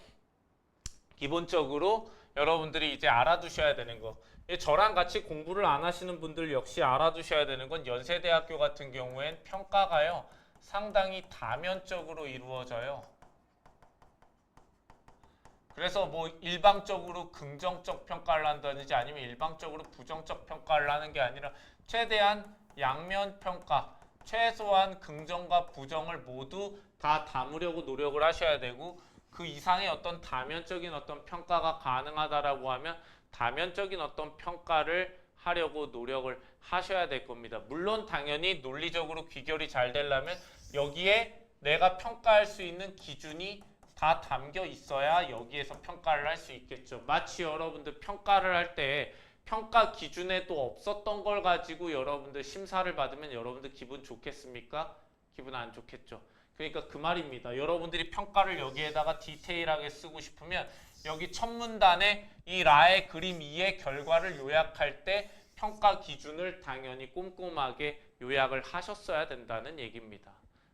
기본적으로 여러분들이 이제 알아두셔야 되는 거 저랑 같이 공부를 안 하시는 분들 역시 알아두셔야 되는 건 연세대학교 같은 경우엔 평가가요. 상당히 다면적으로 이루어져요. 그래서 뭐 일방적으로 긍정적 평가를 한다든지 아니면 일방적으로 부정적 평가를 하는 게 아니라 최대한 양면 평가, 최소한 긍정과 부정을 모두 다 담으려고 노력을 하셔야 되고 그 이상의 어떤 다면적인 어떤 평가가 가능하다라고 하면 다면적인 어떤 평가를 하려고 노력을 하셔야 될 겁니다. 물론 당연히 논리적으로 귀결이 잘 되려면 여기에 내가 평가할 수 있는 기준이 다 담겨 있어야 여기에서 평가를 할 수 있겠죠. 마치 여러분들 평가를 할 때 평가 기준에도 없었던 걸 가지고 여러분들 심사를 받으면 여러분들 기분 좋겠습니까? 기분 안 좋겠죠. 그러니까 그 말입니다. 여러분들이 평가를 여기에다가 디테일하게 쓰고 싶으면 여기 첫 문단에 이 라의 그림 2의 결과를 요약할 때 평가 기준을 당연히 꼼꼼하게 요약을 하셨어야 된다는 얘기입니다.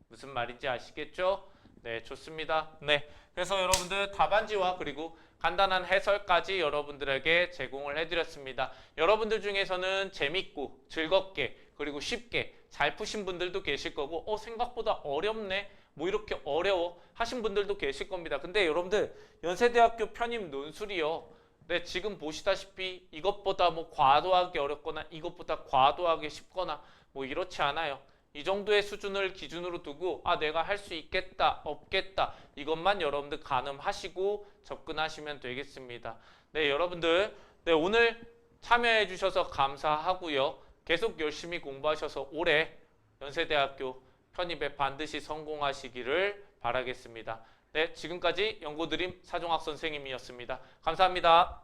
무슨 말인지 아시겠죠? 네, 좋습니다. 네, 그래서 여러분들 답안지와 그리고 간단한 해설까지 여러분들에게 제공을 해드렸습니다. 여러분들 중에서는 재밌고 즐겁게 그리고 쉽게 잘 푸신 분들도 계실 거고 생각보다 어렵네 뭐 이렇게 어려워 하신 분들도 계실 겁니다. 근데 여러분들 연세대학교 편입 논술이요. 네, 지금 보시다시피 이것보다 뭐 과도하게 어렵거나 이것보다 과도하게 쉽거나 뭐 이렇지 않아요. 이 정도의 수준을 기준으로 두고 내가 할 수 있겠다 없겠다 이것만 여러분들 가늠하시고 접근하시면 되겠습니다. 네, 여러분들 오늘 참여해 주셔서 감사하고요. 계속 열심히 공부하셔서 올해 연세대학교 편입에 반드시 성공하시기를 바라겠습니다. 네, 지금까지 연고드림 사종학 선생님이었습니다. 감사합니다.